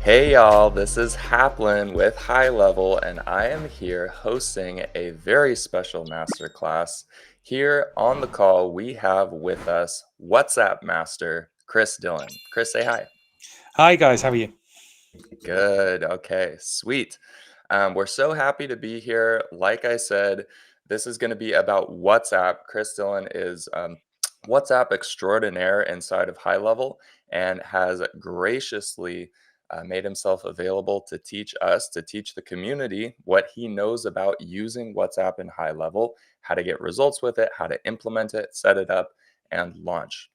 Hey y'all, this is Haplin with HighLevel, and I am here hosting a very special masterclass. Here on the call, we have with us WhatsApp Master Dillon. Chris, say hi. Hi guys, how are you? Good. Okay, sweet. We're so happy to be here. Like I said, this is going to be about WhatsApp. Dillon is WhatsApp extraordinaire inside of High Level and has graciously made himself available to teach us, to teach the community what he knows about using WhatsApp in High Level, how to get results with it, how to implement it, set it up, and launch.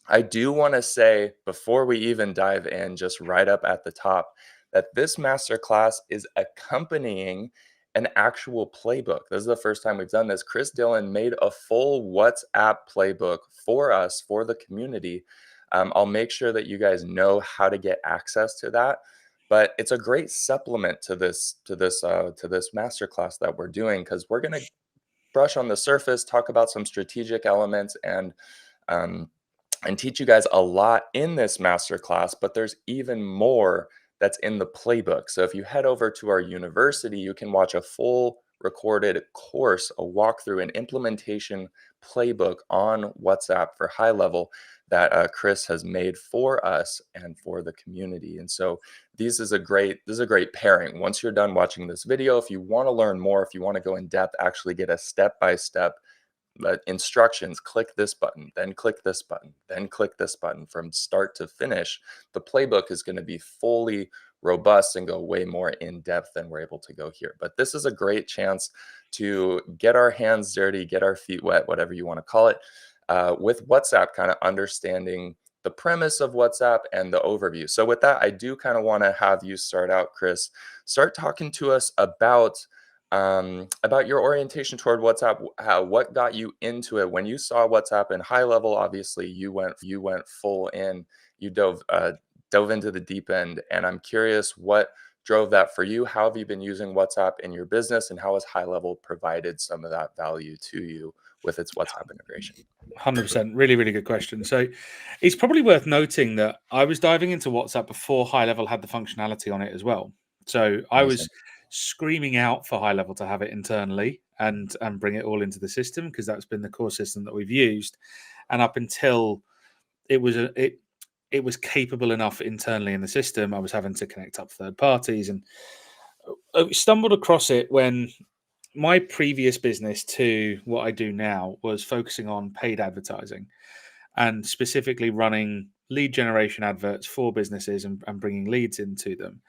I do want to say before we even dive in, just right up at the top, that this masterclass is accompanying an actual playbook. This is the first time we've done this. Dillon made a full WhatsApp playbook for us, for the community. I'll make sure that you guys know how to get access to that. But it's a great supplement to this masterclass that we're doing because we're going to brush on the surface, talk about some strategic elements, um, and teach you guys a lot in this masterclass, but there's even more that's in the playbook. So if you head over to our university, you can watch a full recorded course, a walkthrough, an implementation playbook on WhatsApp for High Level that Chris has made for us and for the community. And so this is a great pairing. Once you're done watching this video, if you want to learn more, if you want to go in depth, actually get a step-by-step instructions, click this button, then click this button, then click this button from start to finish. The playbook is going to be fully robust and go way more in depth than we're able to go here. But this is a great chance to get our hands dirty, get our feet wet, whatever you want to call it, with WhatsApp, kind of understanding the premise of WhatsApp and the overview. So with that, I do kind of want to have you start out, Chris. Start talking to us about your orientation toward WhatsApp. What got you into it when you saw WhatsApp in High Level? Obviously, you went full in. You dove into the deep end, and I'm curious what drove that for you. How have you been using WhatsApp in your business, and how has High Level provided some of that value to you with its WhatsApp integration? 100%. Really, really good question. So it's probably worth noting that I was diving into WhatsApp before High Level had the functionality on it as well. So I Amazing. was screaming out for High Level to have it internally and bring it all into the system because that's been the core system that we've used. And up until it was capable enough internally in the system, I was having to connect up third parties and I stumbled across it when my previous business to what I do now was focusing on paid advertising and specifically running lead generation adverts for businesses and bringing leads into them.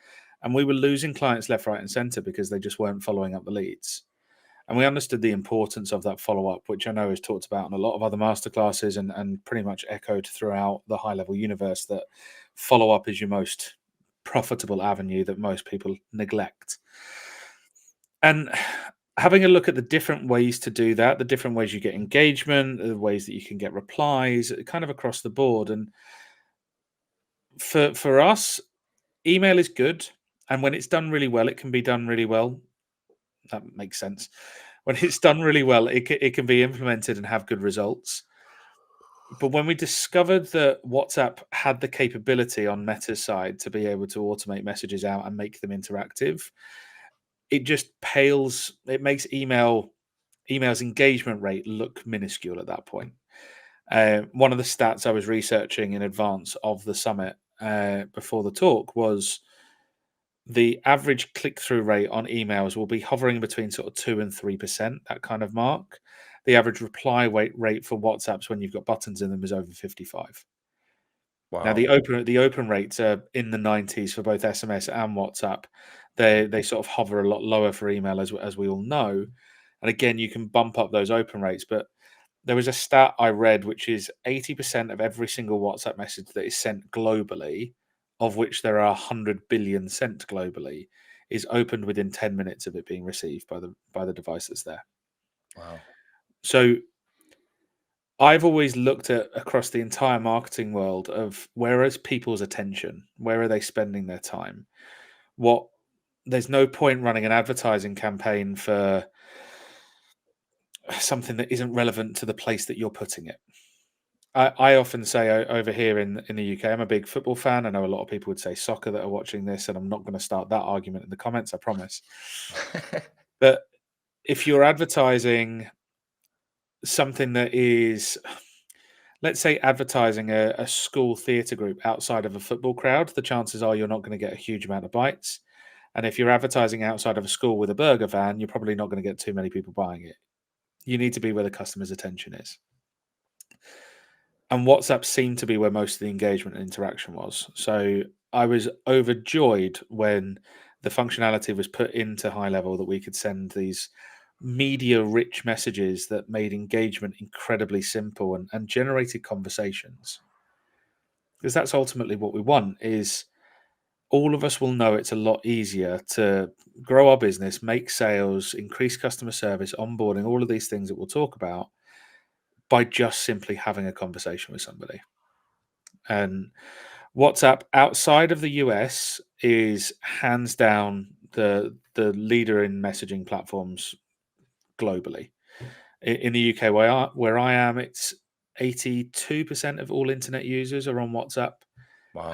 And we were losing clients left, right, and center because they just weren't following up the leads. And we understood the importance of that follow up, which I know is talked about in a lot of other masterclasses and pretty much echoed throughout the high level universe that follow up is your most profitable avenue that most people neglect. And having a look at the different ways to do that, the different ways you get engagement, the ways that you can get replies, kind of across the board. And for us, email is good, and when it's done really well, it can be done really well. That makes sense. When it's done really well, it can be implemented and have good results. But when we discovered that WhatsApp had the capability on Meta's side to be able to automate messages out and make them interactive, it just pales. It makes email's engagement rate look minuscule at that point. One of the stats I was researching in advance of the summit before the talk was the average click through rate on emails will be hovering between sort of 2 and 3%, that kind of mark. The average reply rate for WhatsApps when you've got buttons in them is over 55. Now Wow. the open rates are in the 90s for both SMS and WhatsApp. They sort of hover a lot lower for email as we all know. And again, you can bump up those open rates, but there was a stat I read which is 80% of every single WhatsApp message that is sent globally, of which there are 100 billion sent globally, is opened within 10 minutes of it being received by the device that's there. Wow. So I've always looked at across the entire marketing world of where is people's attention? Where are they spending their time? What There's no point running an advertising campaign for something that isn't relevant to the place that you're putting it. I often say over here in the UK, I'm a big football fan. I know a lot of people would say soccer that are watching this, and I'm not going to start that argument in the comments, I promise. But if you're advertising something that is, let's say, advertising a school theatre group outside of a football crowd, the chances are you're not going to get a huge amount of bites. And if you're advertising outside of a school with a burger van, you're probably not going to get too many people buying it. You need to be where the customer's attention is. And WhatsApp seemed to be where most of the engagement and interaction was. So I was overjoyed when the functionality was put into HighLevel that we could send these media rich messages that made engagement incredibly simple and generated conversations. Because that's ultimately what we want is all of us will know it's a lot easier to grow our business, make sales, increase customer service, onboarding, all of these things that we'll talk about by just simply having a conversation with somebody. And WhatsApp outside of the US is hands down the leader in messaging platforms globally. In the UK where I am, it's 82% of all internet users are on WhatsApp. Wow.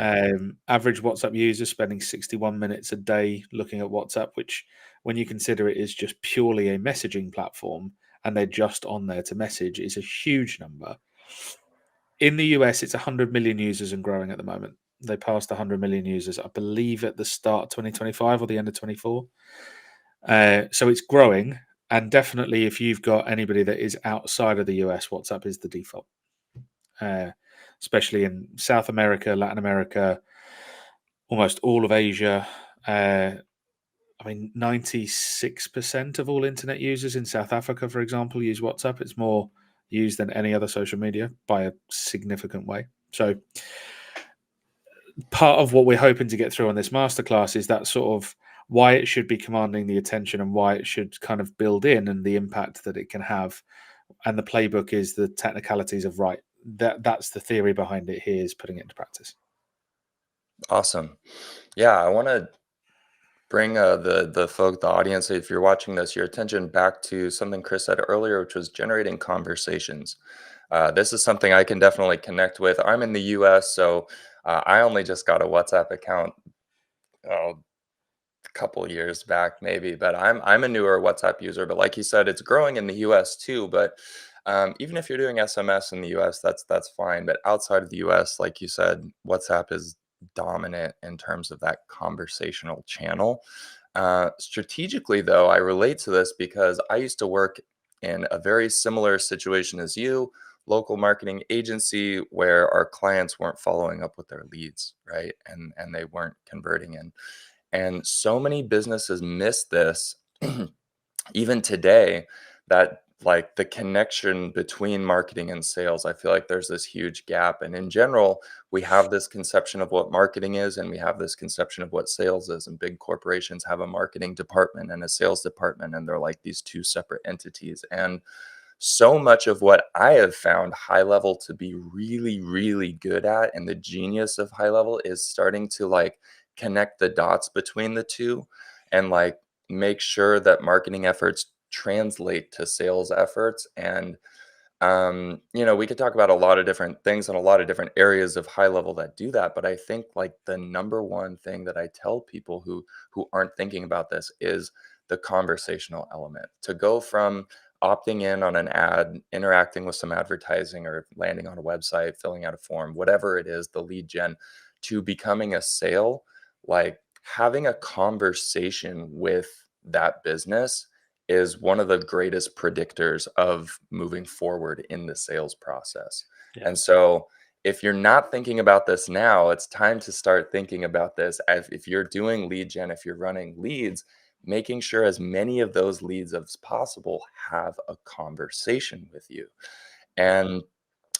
Average WhatsApp user spending 61 minutes a day looking at WhatsApp, which, when you consider it is just purely a messaging platform and they're just on there to message, is a huge number. In the US, it's 100 million users and growing at the moment. They passed 100 million users, I believe, at the start of 2025 or the end of 24. So it's growing. And definitely, if you've got anybody that is outside of the US, WhatsApp is the default, uh, especially in South America, Latin America, almost all of Asia. I mean, 96% of all internet users in South Africa, for example, use WhatsApp. It's more used than any other social media by a significant way. So part of what we're hoping to get through on this masterclass is that sort of why it should be commanding the attention and why it should kind of build in and the impact that it can have. And the playbook is the technicalities of right. That's the theory behind it. Here's putting it into practice. Awesome. Yeah, I want to bring the audience, if you're watching this, your attention back to something Chris said earlier, which was generating conversations. This is something I can definitely connect with. I'm in the U.S., so I only just got a WhatsApp account a couple years back, maybe. But I'm a newer WhatsApp user. But like you said, it's growing in the U.S. too. But even if you're doing SMS in the U.S., that's fine. But outside of the U.S., like you said, WhatsApp is dominant in terms of that conversational channel. Strategically, though, I relate to this because I used to work in a very similar situation as you, local marketing agency, where our clients weren't following up with their leads, right? And they weren't converting in. And so many businesses miss this even today, that like the connection between marketing and sales. I feel like there's this huge gap. And in general, we have this conception of what marketing is, and we have this conception of what sales is. And big corporations have a marketing department and a sales department, and they're like these two separate entities. And so much of what I have found HighLevel to be really, really good at, and the genius of HighLevel is starting to like connect the dots between the two and like make sure that marketing efforts translate to sales efforts. And we could talk about a lot of different things and a lot of different areas of HighLevel that do that. But I think like the number one thing that I tell people who aren't thinking about this is the conversational element. To go from opting in on an ad, interacting with some advertising, or landing on a website, filling out a form, whatever it is, the lead gen, to becoming a sale, like having a conversation with that business is one of the greatest predictors of moving forward in the sales process. Yeah. And so, if you're not thinking about this now, it's time to start thinking about this. If you're doing lead gen, if you're running leads, making sure as many of those leads as possible have a conversation with you. And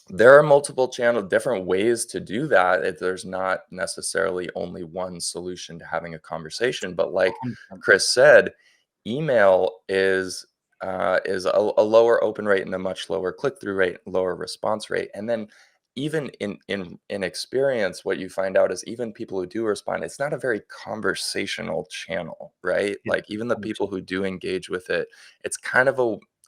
there are multiple different ways to do that. There's not necessarily only one solution to having a conversation, but like 100%. Chris said, email is a lower open rate and a much lower click through rate, lower response rate. And then even in experience, what you find out is even people who do respond, it's not a very conversational channel, right? Yeah. Like even the people 100%. who do engage with it, it's kind of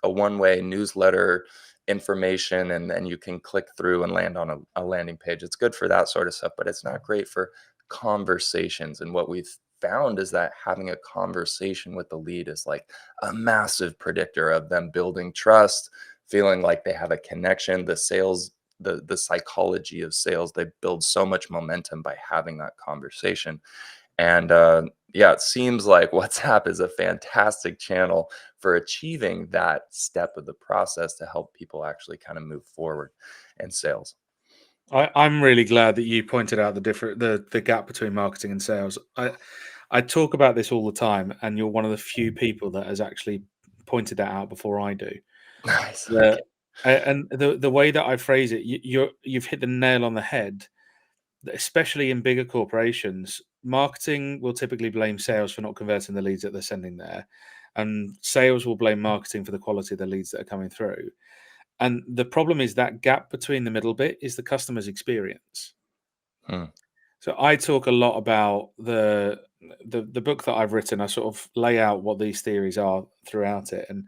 a one-way newsletter information, and then you can click through and land on a landing page. It's good for that sort of stuff, but it's not great for conversations. And what we've found is that having a conversation with the lead is like a massive predictor of them building trust, feeling like they have a connection. The sales, the psychology of sales, they build so much momentum by having that conversation. And yeah, it seems like WhatsApp is a fantastic channel for achieving that step of the process to help people actually kind of move forward in sales. I'm really glad that you pointed out the gap between marketing and sales. I talk about this all the time, and you're one of the few people that has actually pointed that out before I do. Nice. Okay. The and the way that I phrase it, you've hit the nail on the head. Especially in bigger corporations, marketing will typically blame sales for not converting the leads that they're sending there, and sales will blame marketing for the quality of the leads that are coming through. And the problem is that gap between the middle bit is the customer's experience. Hmm. So I talk a lot about the book that I've written. I sort of lay out what these theories are throughout it, and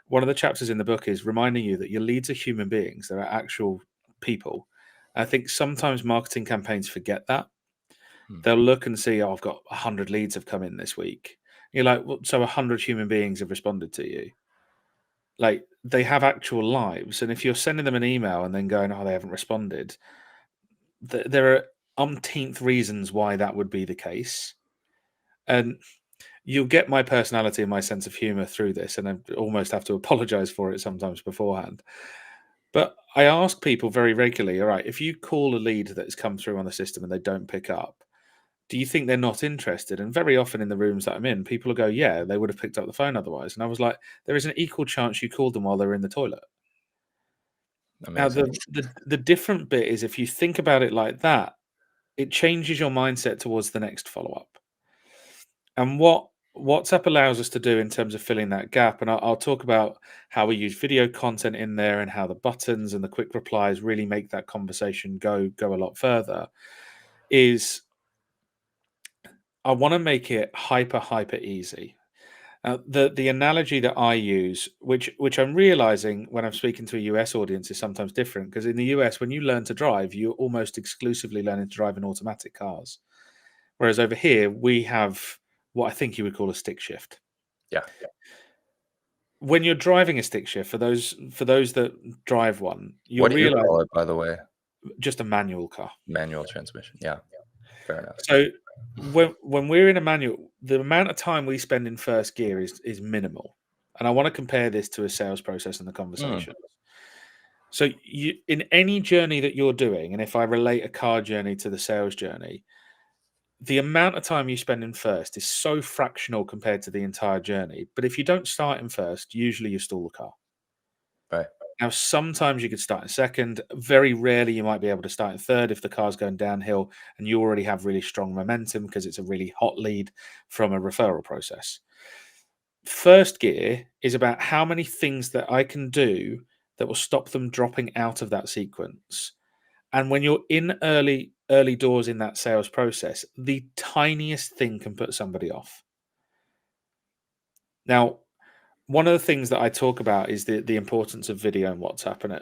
one of the chapters in the book is reminding you that your leads are human beings; they're actual people. I think sometimes marketing campaigns forget that. Hmm. They'll look and see, oh, I've got 100 leads have come in this week. You're like, well, so 100 human beings have responded to you. Like they have actual lives, and if you're sending them an email and then going, oh, they haven't responded, there are umpteenth reasons why that would be the case. And you'll get my personality and my sense of humor through this, and I almost have to apologize for it sometimes beforehand. But I ask people very regularly, all right, if you call a lead that's come through on the system and they don't pick up, do you think they're not interested? And very often in the rooms that I'm in, people will go, yeah, they would have picked up the phone otherwise. And I was like, there is an equal chance you called them while they were in the toilet. Now, Amazing. the different bit is if you think about it like that, it changes your mindset towards the next follow up. And what WhatsApp allows us to do in terms of filling that gap, and I'll talk about how we use video content in there and how the buttons and the quick replies really make that conversation go a lot further. Is I want to make it hyper easy. The analogy that I use, which I'm realizing when I'm speaking to a US audience, is sometimes different because in the US, when you learn to drive, you're almost exclusively learning to drive in automatic cars. Whereas over here, we have what I think you would call a stick shift. Yeah. When you're driving a stick shift, for those that drive one, you'll What do you realize call it, by the way? just a manual car. Manual transmission. Yeah. Fair enough. So when we're in a manual, the amount of time we spend in first gear is minimal. And I want to compare this to a sales process and the Hmm. conversation. So you in any journey that you're doing, and if I relate a car journey to the sales journey, the amount of time you spend in first is so fractional compared to the entire journey. But if you don't start in first, usually you stall the car. Right. Now, sometimes you could start in second. Very rarely you might be able to start in third if the car's going downhill and you already have really strong momentum because it's a really hot lead from a referral process. First gear is about how many things that I can do that will stop them dropping out of that sequence. And when you're in early doors in that sales process, the tiniest thing can put somebody off. Now, one of the things that I talk about is the importance of video and WhatsApp, and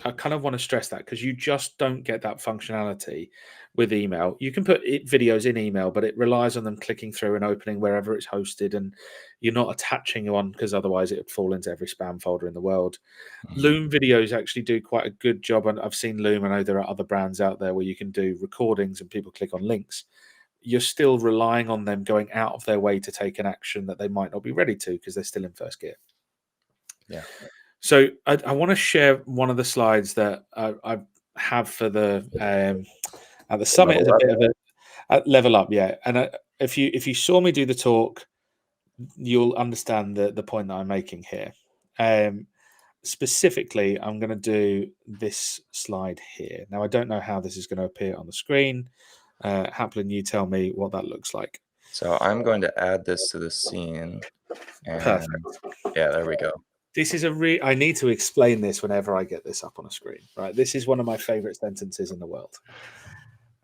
I kind of want to stress that because you just don't get that functionality with email. You can put videos in email, but it relies on them clicking through and opening wherever it's hosted, and you're not attaching one because otherwise it would fall into every spam folder in the world. Mhm. Loom videos actually do quite a good job, and I've seen Loom. I know there are other brands out there where you can do recordings and people click on links. You're still relying on them going out of their way to take an action that they might not be ready to because they're still in first gear. Yeah. So I want to share one of the slides that I have for the at the summit as Level a up. bit of a level up, yeah. And if you saw me do the talk, you'll understand the point that I'm making here. Specifically, I'm going to do this slide here. Now, I don't know how this is going to appear on the screen. Haplin, you tell me what that looks like. So I'm going to add this to the scene, and Perfect. yeah, there we go. This is I need to explain this whenever I get this up on a screen, right? This is one of my favorite sentences in the world.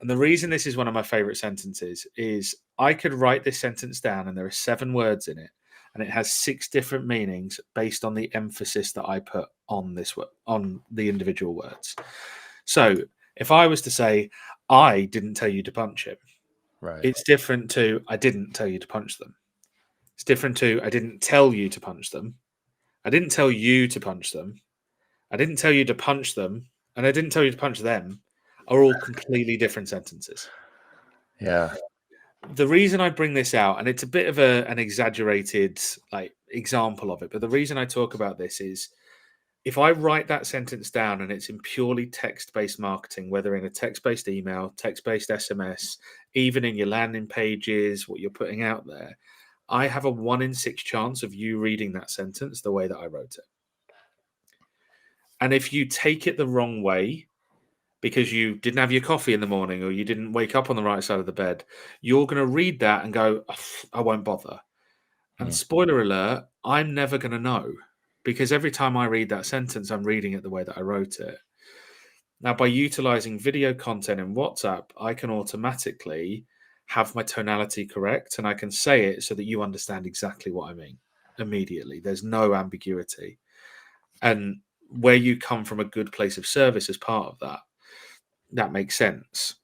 And the reason this is one of my favorite sentences is I could write this sentence down and there are 7 words in it. and it has 6 different meanings based on the emphasis that I put on on the individual words. So if I was to say, I didn't tell you to punch him, Right. it's different to I didn't tell you to punch them. It's different to I didn't tell you to punch them. I didn't tell you to punch them. I didn't tell you to punch them. And I didn't tell you to punch them are all completely different sentences. Yeah. The reason I bring this out, and it's a bit of an exaggerated like example of it, but the reason I talk about this is if I write that sentence down and it's in purely text-based marketing, whether in a text-based email, text-based SMS, even in your landing pages, what you're putting out there, I have a 1 in 6 chance of you reading that sentence the way that I wrote it. And if you take it the wrong way, because you didn't have your coffee in the morning or you didn't wake up on the right side of the bed, you're going to read that and go, I won't bother. And Mm. spoiler alert, I'm never going to know because every time I read that sentence, I'm reading it the way that I wrote it. Now, by utilizing video content in WhatsApp, I can automatically have my tonality correct and I can say it so that you understand exactly what I mean immediately. There's no ambiguity. And where you come from a good place of service as part of that, that makes sense.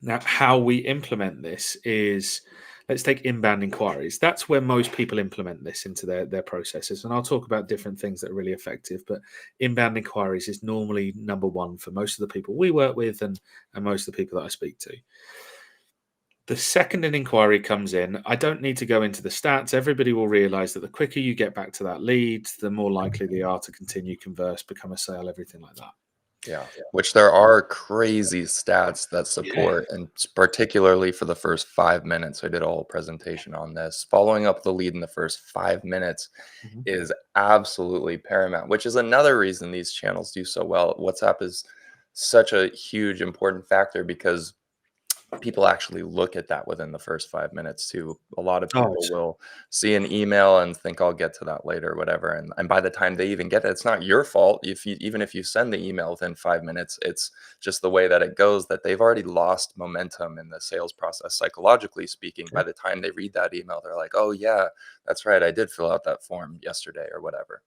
Now, how we implement this is let's take inbound inquiries. That's where most people implement this into their processes. And I'll talk about different things that are really effective, but inbound inquiries is normally number one for most of the people we work with and most of the people that I speak to. The second an inquiry comes in, I don't need to go into the stats. Everybody will realize that the quicker you get back to that lead, the more likely they are to continue, converse, become a sale, everything like that. Yeah. Which there are crazy stats that Yeah. support, and particularly for the first 5 minutes. I did a whole presentation on this. Following up the lead in the first 5 minutes Mhm. is absolutely paramount, which is another reason these channels do so well. WhatsApp is such a huge, important factor because people actually look at that within the first 5 minutes too. A lot of Oh, people will see an email and think I'll get to that later or whatever. And by the time they even get it, it's not your fault. If you even if you send the email within 5 minutes, it's just the way that it goes that they've already lost momentum in the sales process, psychologically speaking. By yeah. the time they read that email, they're like, oh yeah, that's right. I did fill out that form yesterday or whatever.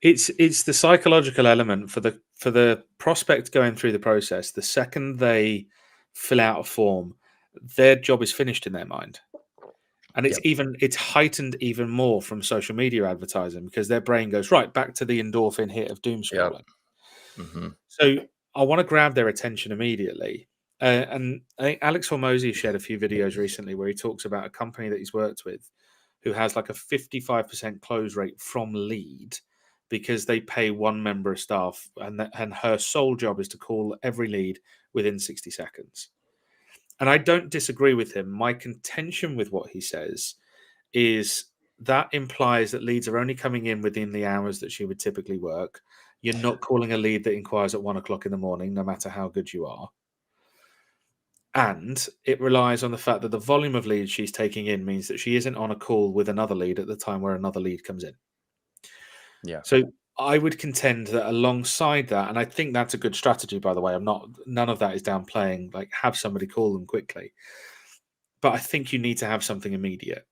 It's the psychological element for the prospect going through the process. The second they fill out a form, their job is finished in their mind. And Yep. it's heightened even more from social media advertising because their brain goes right back to the endorphin hit of doom Yep. scrolling. Hmm. So I want to grab their attention immediately. And I think Alex Hormozy shared a few videos recently where he talks about a company that he's worked with who has like a 55% close rate from lead because they pay one member of staff and her sole job is to call every lead within 60 seconds. And I don't disagree with him. My contention with what he says is that implies that leads are only coming in within the hours that she would typically work. You're not calling a lead that inquires at 1 o'clock in the morning, no matter how good you are. And it relies on the fact that the volume of leads she's taking in means that she isn't on a call with another lead at the time where another lead comes in. Yeah. So I would contend that alongside that, and I think that's a good strategy, by the way. None of that is downplaying, like have somebody call them quickly. But I think you need to have something immediate.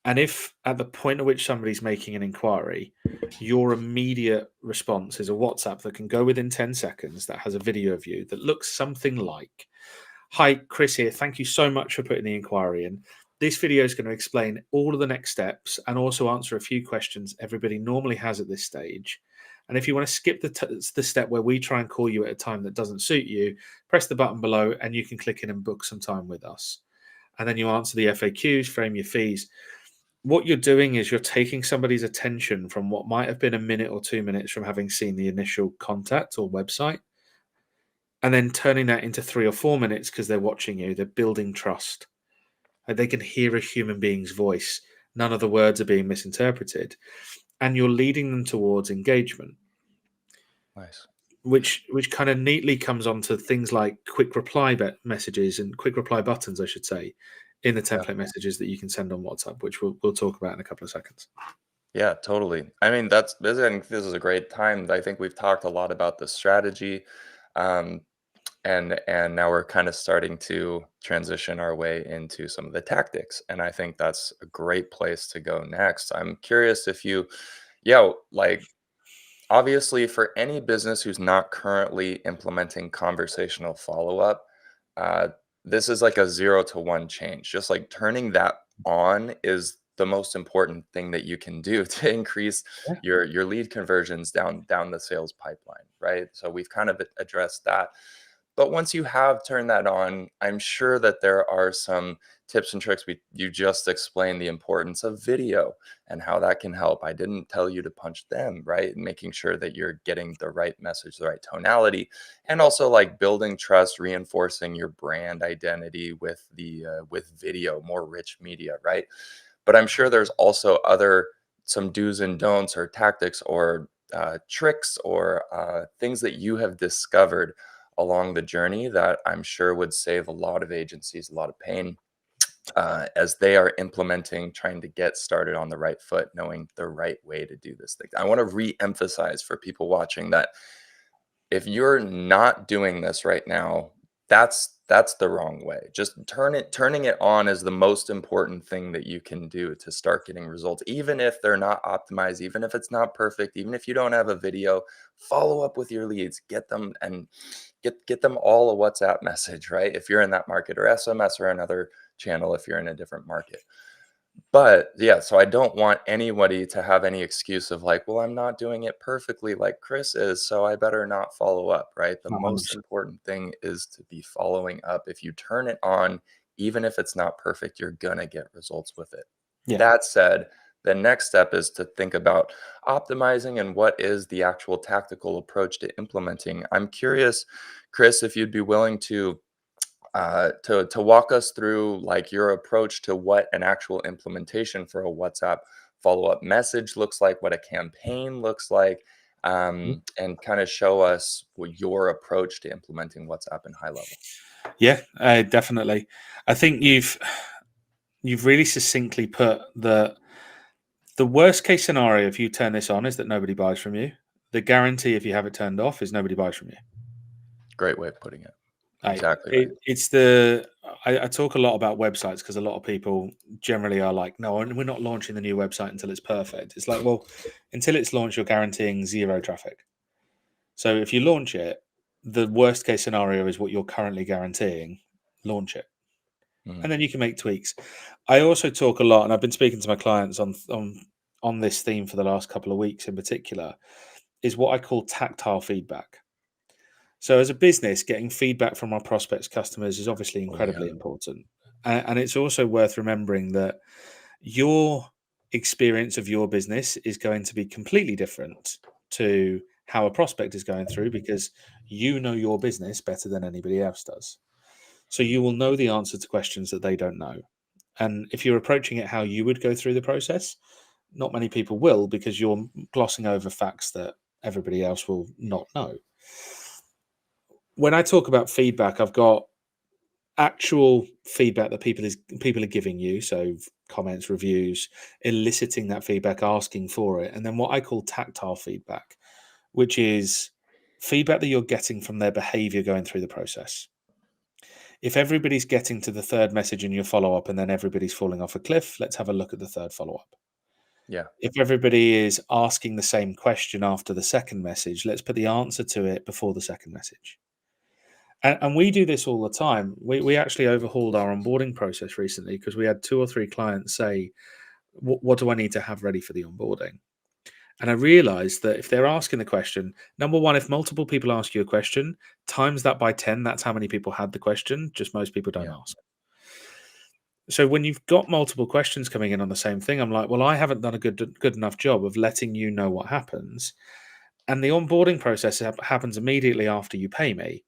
And if at the point at which somebody's making an inquiry, your immediate response is a WhatsApp that can go within 10 seconds, that has a video of you that looks something like, hi, Chris here. Thank you so much for putting the inquiry in. This video is going to explain all of the next steps and also answer a few questions everybody normally has at this stage. And if you want to skip the step where we try and call you at a time that doesn't suit you, press the button below and you can click in and book some time with us. And then you answer the FAQs, frame your fees. What you're doing is you're taking somebody's attention from what might have been a minute or 2 minutes from having seen the initial contact or website, and then turning that into 3 or 4 minutes because they're watching you. They're building trust. Like they can hear a human being's voice. None of the words are being misinterpreted, and you're leading them towards engagement, Nice. which kind of neatly comes onto things like quick reply messages and quick reply buttons, I should say, in the Yeah. template messages that you can send on WhatsApp, which we'll talk about in a couple of seconds. Yeah, totally. I mean, that's this. I think this is a great time. I think we've talked a lot about the strategy. Um, And now we're kind of starting to transition our way into some of the tactics, and I think that's a great place to go next. I'm curious if you, yeah, like, obviously, for any business who's not currently implementing conversational follow-up, uh, this is like a 0 to 1 change. Just, like, turning that on is the most important thing that you can do to increase Yeah. your lead conversions down the sales pipeline, right? So we've kind of addressed that. But once you have turned that on, I'm sure that there are some tips and tricks. You just explained the importance of video and how that can help. I didn't tell you to punch them, right? Making sure that you're getting the right message, the right tonality, and also like building trust, reinforcing your brand identity with the with video, more rich media, right? But I'm sure there's also other some do's and don'ts or tactics or tricks or things that you have discovered along the journey that I'm sure would save a lot of agencies a lot of pain as they are implementing, trying to get started on the right foot, knowing the right way to do this thing. I want to re-emphasize for people watching that if you're not doing this right now, that's the wrong way. Just turning it on is the most important thing that you can do to start getting results. Even if they're not optimized, even if it's not perfect, even if you don't have a video, follow up with your leads, get them and get them all a WhatsApp message, right? If you're in that market, or SMS, or another channel if you're in a different market. But, yeah, so I don't want anybody to have any excuse of like, "Well, I'm not doing it perfectly like Chris is, so I better not follow up," right? The most 100%. important thing is to be following up. If you turn it on, even if it's not perfect, you're gonna get results with it. Yeah. That said, the next step is to think about optimizing and what is the actual tactical approach to implementing. I'm curious, Chris, if you'd be willing to walk us through like your approach to what an actual implementation for a WhatsApp follow-up message looks like, what a campaign looks like, and kind of show us what your approach to implementing WhatsApp in high level. Yeah, definitely. I think you've really succinctly put the worst case scenario if you turn this on is that nobody buys from you. The guarantee if you have it turned off is nobody buys from you. Great way of putting it. I Exactly right. it, it's the I talk a lot about websites because a lot of people generally are like, no, we're not launching the new website until it's perfect. It's like, well, until it's launched, you're guaranteeing zero traffic. So if you launch it, the worst case scenario is what you're currently guaranteeing. Launch it, Mhm. and then you can make tweaks. I also talk a lot, and I've been speaking to my clients on this theme for the last couple of weeks in particular, is what I call tactile feedback. So as a business, getting feedback from our prospects, customers is obviously Oh yeah. incredibly important, and it's also worth remembering that your experience of your business is going to be completely different to how a prospect is going through because you know your business better than anybody else does. So you will know the answer to questions that they don't know. And if you're approaching it how you would go through the process, not many people will because you're glossing over facts that everybody else will not know. When I talk about feedback, I've got actual feedback that people are giving you, so comments, reviews, eliciting that feedback, asking for it, and then what I call tactile feedback, which is feedback that you're getting from their behavior going through the process. If everybody's getting to the third message in your follow up and then everybody's falling off a cliff, let's have a look at the third follow up. Yeah. If everybody is asking the same question after the second message, let's put the answer to it before the second message. And we do this all the time. We actually overhauled our onboarding process recently because we had two or three clients say, what do I need to have ready for the onboarding? And I realized that if they're asking the question, number one, if multiple people ask you a question, times that by 10, that's how many people had the question. Just most people don't Yeah. ask. So when you've got multiple questions coming in on the same thing, I'm like, well, I haven't done a good enough job of letting you know what happens. And the onboarding process happens immediately after you pay me.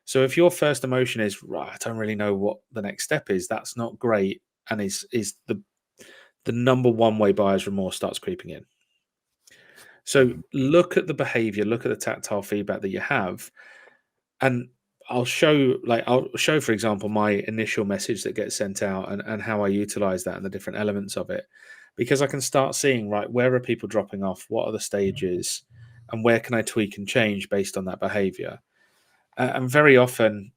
So if your first emotion is, right, I don't really know what the next step is, that's not great, and is the number one way buyer's remorse starts creeping in. So Mhm. look at the behavior, look at the tactile feedback that you have, and I'll show, for example, my initial message that gets sent out and how I utilize that and the different elements of it. Because I can start seeing, right, where are people dropping off, what are the stages, and where can I tweak and change based on that behavior. And very often,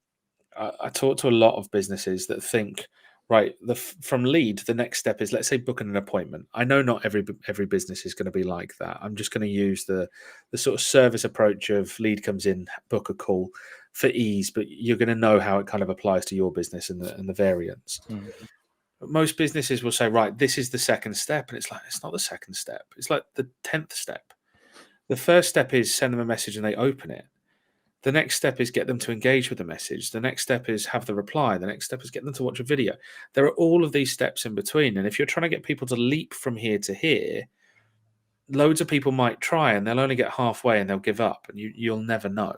I talk to a lot of businesses that think, right, from lead, the next step is, let's say, booking an appointment. I know not every business is going to be like that. I'm just going to use the sort of service approach of lead comes in, book a call for ease, but you're going to know how it kind of applies to your business and the variance. Mhm. But most businesses will say, right, this is the second step, and it's like it's not the second step. It's like the 10th step. The first step is send them a message and they open it. The next step is get them to engage with the message. The next step is have the reply. The next step is get them to watch a video. There are all of these steps in between. And if you're trying to get people to leap from here to here, loads of people might try and they'll only get halfway and they'll give up and you'll never know.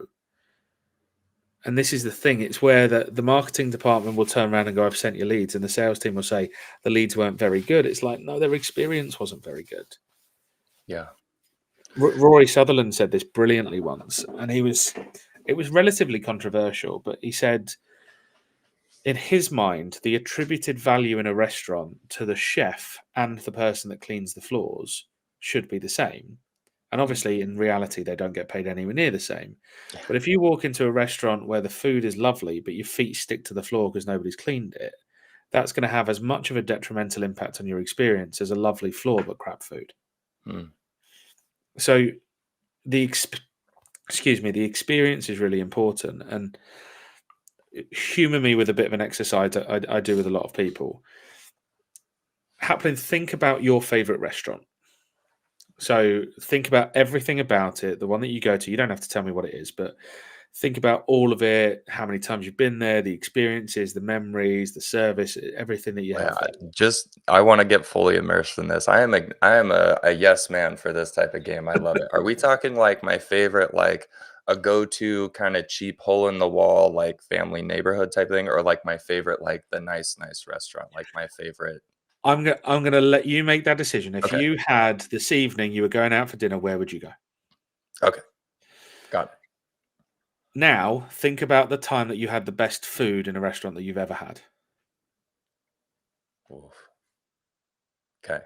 And this is the thing. It's where the marketing department will turn around and go, I've sent you leads. And the sales team will say the leads weren't very good. It's like, no, their experience wasn't very good. Yeah. Rory Sutherland said this brilliantly once, and it was relatively controversial, but he said, in his mind, the attributed value in a restaurant to the chef and the person that cleans the floors should be the same. And Mm. obviously, in reality, they don't get paid anywhere near the same. Yeah. But if you walk into a restaurant where the food is lovely, but your feet stick to the floor because nobody's cleaned it, that's going to have as much of a detrimental impact on your experience as a lovely floor but crap food. Mm. So the the experience is really important. And humor me with a bit of an exercise that I do with a lot of people. Haplin, think about your favorite restaurant. So think about everything about it, the one that you go to. You don't have to tell me what it is, but think about all of it, how many times you've been there, the experiences, the memories, the service, everything that you Yeah, have there. I wanna get fully immersed in this. I am a yes man for this type of game, I love it. Are we talking, like, my favorite, like, a go-to kinda cheap hole in the wall, like, family neighborhood type thing, or, like, my favorite, like, the nice restaurant, like, my favorite. I'm gonna let you make that decision. If Okay, you had this evening, you were going out for dinner, where would you go? okay, got it. Now, think about the time that you had the best food in a restaurant that you've ever had. Oof, 'kay.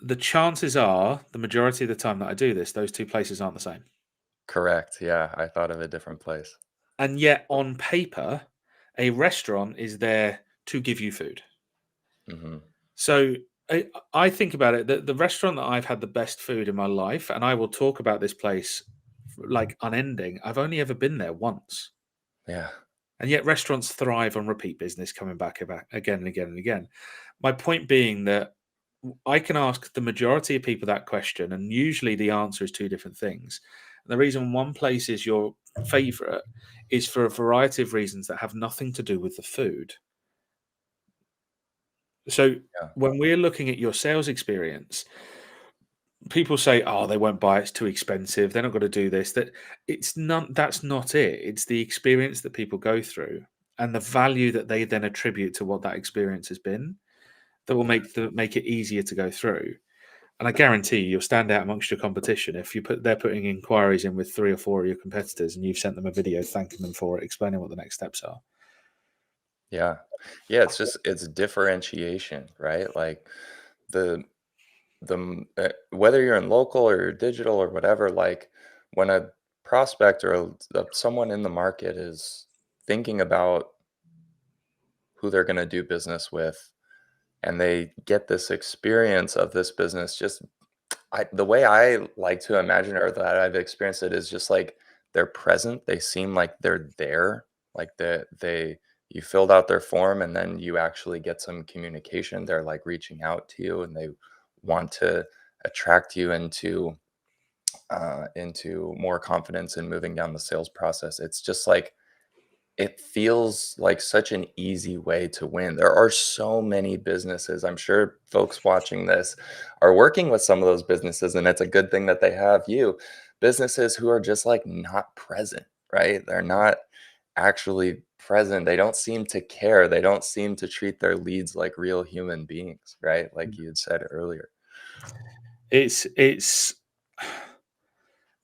The chances are, the majority of the time that I do this, those two places aren't the same. Correct, yeah, I thought of a different place. And yet, on paper, a restaurant is there to give you food. Mhm, So I think about it, the restaurant that I've had the best food in my life, and I will talk about this place like unending. I've only ever been there once. yeah, And yet, restaurants thrive on repeat business coming back again and again and again. My point being that I can ask the majority of people that question, and usually the answer is two different things. And the reason one place is your favorite is for a variety of reasons that have nothing to do with the food. So yeah, when we're looking at your sales experience, people say, "Oh, they won't buy; it's too expensive. They're not going to do this." That's not it. It's the experience that people go through and the value that they then attribute to what that experience has been that will yeah, make it easier to go through. And I guarantee you'll stand out amongst your competition if they're putting inquiries in with 3 or 4 of your competitors and you've sent them a video thanking them for it, explaining what the next steps are. yeah. Yeah, it's differentiation, right? Like, the whether you're in local or digital or whatever, like, when a prospect or someone in the market is thinking about who they're going to do business with, and they get this experience of this business, just the way I like to imagine or that I've experienced it is just like they're present. They seem like they're there. Like they you filled out their form and then you actually get some communication. They're like reaching out to you and they want to attract you into more confidence in moving down the sales process. It's just like it feels like such an easy way to win. There are so many businesses. I'm sure folks watching this are working with some of those businesses, and it's a good thing that they have you. Businesses who are just like not present, right? They're not actually present. They don't seem to care. They don't seem to treat their leads like real human beings, right? Like you had said earlier. It's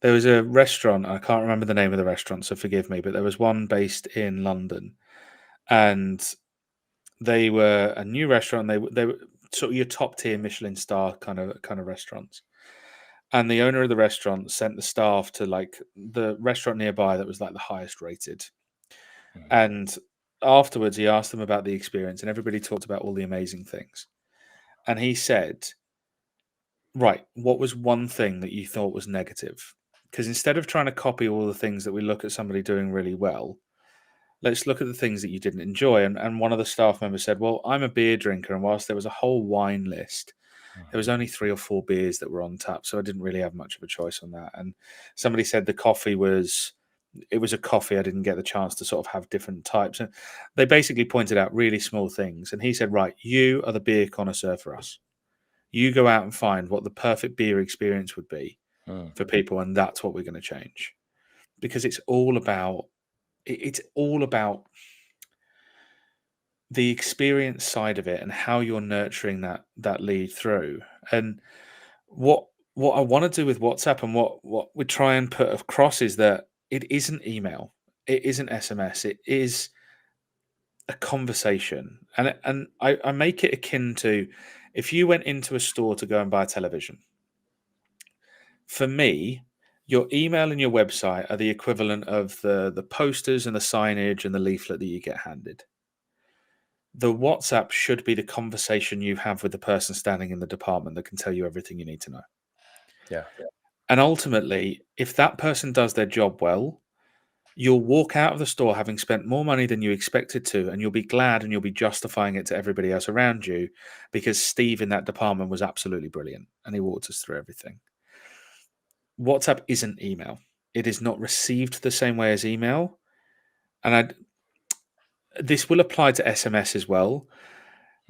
there was a restaurant, I can't remember the name of the restaurant, so forgive me, but there was one based in London, and they were a new restaurant. They were sort of your top tier Michelin star kind of restaurants. And the owner of the restaurant sent the staff to like the restaurant nearby that was like the highest rated. Mhm. And afterwards, he asked them about the experience, and everybody talked about all the amazing things. And he said, right, what was one thing that you thought was negative? Because instead of trying to copy all the things that we look at somebody doing really well, let's look at the things that you didn't enjoy. And one of the staff members said, well, I'm a beer drinker. And whilst there was a whole wine list, there was Mhm. only 3 or 4 beers that were on tap. So I didn't really have much of a choice on that. And somebody said the coffee was, it was a coffee. I didn't get the chance to sort of have different types. And they basically pointed out really small things. And he said, right, you are the beer connoisseur for us. You go out and find what the perfect beer experience would be Mm. for people. And that's what we're going to change, because it's all about, it's all about the experience side of it and how you're nurturing that lead through. And what what I want to do with WhatsApp, and what we try and put across, is that it isn't email, it isn't SMS, it is a conversation. And I make it akin to, if you went into a store to go and buy a television. For me, your email and your website are the equivalent of the posters and the signage and the leaflet that you get handed. The WhatsApp should be the conversation you have with the person standing in the department that can tell you everything you need to know. Yeah. And ultimately, if that person does their job well, you'll walk out of the store having spent more money than you expected to, and you'll be glad and you'll be justifying it to everybody else around you, because Steve in that department was absolutely brilliant and he walked us through everything. WhatsApp isn't email. It is not received the same way as email. And this will apply to SMS as well.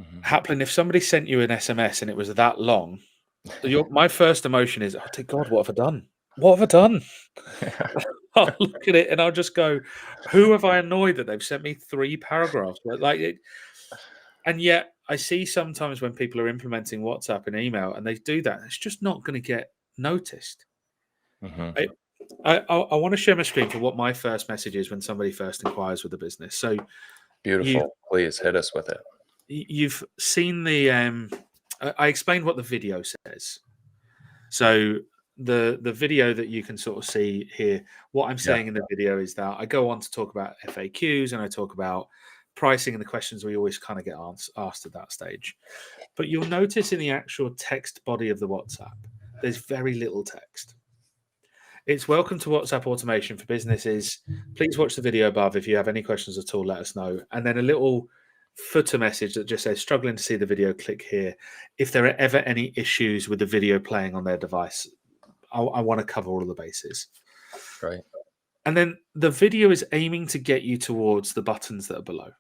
Mhm. Haplin, if somebody sent you an SMS and it was that long, my first emotion is, oh, dear God, what have I done? What have I done? I'll look at it and I'll just go, who have I annoyed that they've sent me 3 paragraphs? And yet I see sometimes when people are implementing WhatsApp and email and they do that, it's just not going to get noticed. Mhm. I, I want to share my screen for what my first message is when somebody first inquires with a business. So you Beautiful. Please hit us with it. you've seen the I explained what the video says. So the video that you can sort of see here, what I'm Yeah. saying in the video is that I go on to talk about FAQs and I talk about pricing and the questions we always kind of get asked at that stage. But you'll notice in the actual text body of the WhatsApp, there's very little text. It's welcome to WhatsApp automation for businesses. Please watch the video above. If you have any questions at all, let us know. And then a little footer message that just says, struggling to see the video, click here. If there are ever any issues with the video playing on their device, I want to cover all of the bases. Right. And then the video is aiming to get you towards the buttons that are below.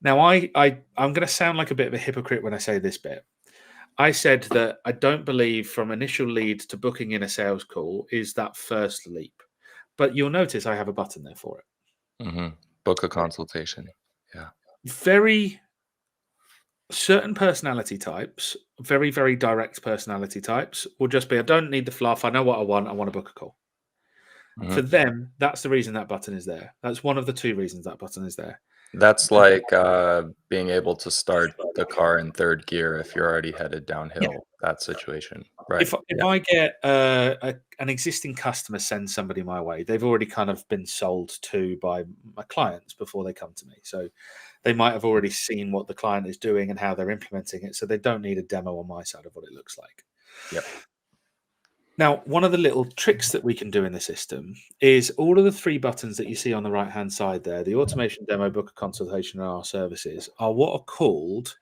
Now, I'm going to sound like a bit of a hypocrite when I say this bit. I said that I don't believe from initial lead to booking in a sales call is that first leap. But you'll notice I have a button there for it. Mhm. Book a consultation. Yeah. Very certain personality types, very, very direct personality types, will just be, I don't need the fluff. I know what I want to book a call. For Mhm. them, that's the reason that button is there. That's one of the 2 reasons that button is there. That's like, being able to start the car in 3rd gear if you're already headed Yeah. downhill, that situation. Right. If Yeah. I get an existing customer send somebody my way, they've already kind of been sold to by my clients before they come to me. So they might have already seen what the client is doing and how they're implementing it. So they don't need a demo on my side of what it looks like. Yep. Now, one of the little tricks that we can do in the system is all of the 3 buttons that you see on the right hand side there, the automation demo, book a consultation, and our services, are what are called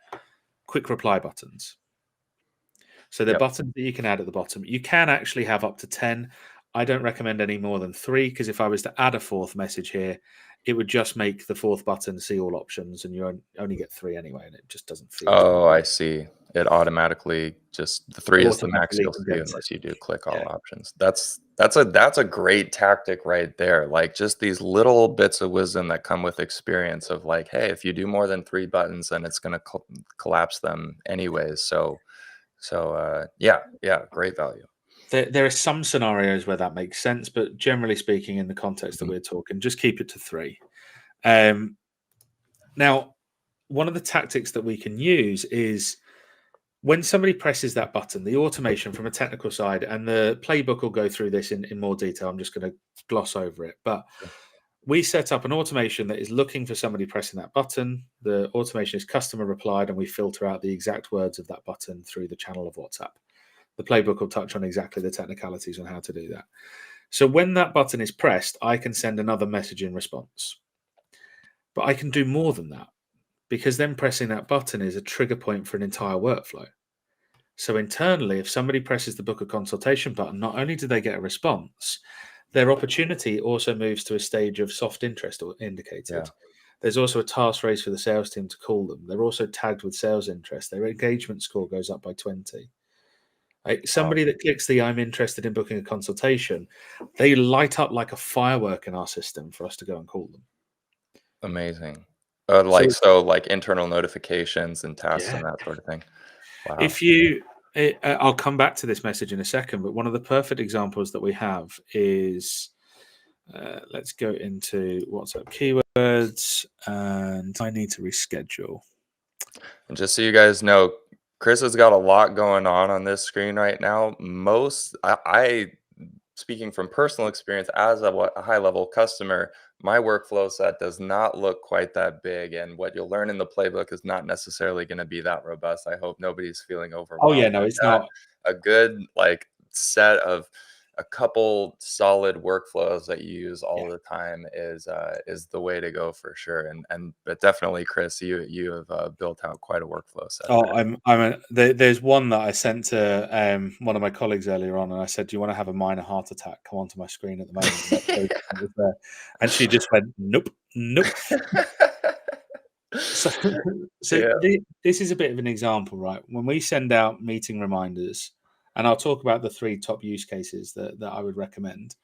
quick reply buttons. So they're Yep. buttons that you can add at the bottom. You can actually have up to 10. I don't recommend any more than 3, because if I was to add a 4th message here, it would just make the 4th button see all options, and you only get 3 anyway, and it just doesn't feel as good. Oh, I see. It automatically just the 3 is the max Automatically you'll see condense it. unless you do click Yeah. all options. That's a great tactic right there. Like, just these little bits of wisdom that come with experience of like, "Hey, if you do more than 3 buttons, then it's gonna collapse them anyways." Yeah, yeah, great value. There are some scenarios where that makes sense, but generally speaking, in the context that Mhm. we're talking, just keep it to 3. Um, Now, one of the tactics that we can use is when somebody presses that button, the automation from a technical side, and the playbook will go through this in more detail. I'm just going to gloss over it. But we set up an automation that is looking for somebody pressing that button. The automation is customer replied, and we filter out the exact words of that button through the channel of WhatsApp. The playbook will touch on exactly the technicalities on how to do that. So when that button is pressed, I can send another message in response. But I can do more than that, because then pressing that button is a trigger point for an entire workflow. So internally, if somebody presses the book a consultation button, not only do they get a response, their opportunity also moves to a stage of soft interest or Yeah. indicated. There's also a task raised for the sales team to call them. They're also tagged with sales interest. Their engagement score goes up by 20. Like, Wow. somebody that clicks the I'm interested in booking a consultation, they light up like a firework in our system for us to go and call them. Amazing. So Like internal notifications and tasks yeah, and that sort of thing. Wow. if you, I'll come back to this message in a second, but one of the perfect examples that we have is, let's go into WhatsApp keywords, and I need to reschedule. And just so you guys know, Chris has got a lot going on this screen right now. I speaking from personal experience as a high level customer, my workflow set does not look quite that big. And what you'll learn in the playbook is not necessarily going to be that robust. I hope nobody's feeling Oh yeah, overwhelmed no, with it's that. not. A good like set of a couple solid workflows that you use Yeah. all the time is the way to go for sure. But definitely, Chris, you have built out quite a workflow set Oh, there. there's one that I sent to one of my colleagues earlier on, and I said, "Do you want to have a minor heart attack? Come onto my screen at the moment." And that shows it was there. And she just went, "Nope, nope." So, Yeah. this is a bit of an example, right? When we send out meeting reminders, and I'll talk about the three top use cases that I would recommend.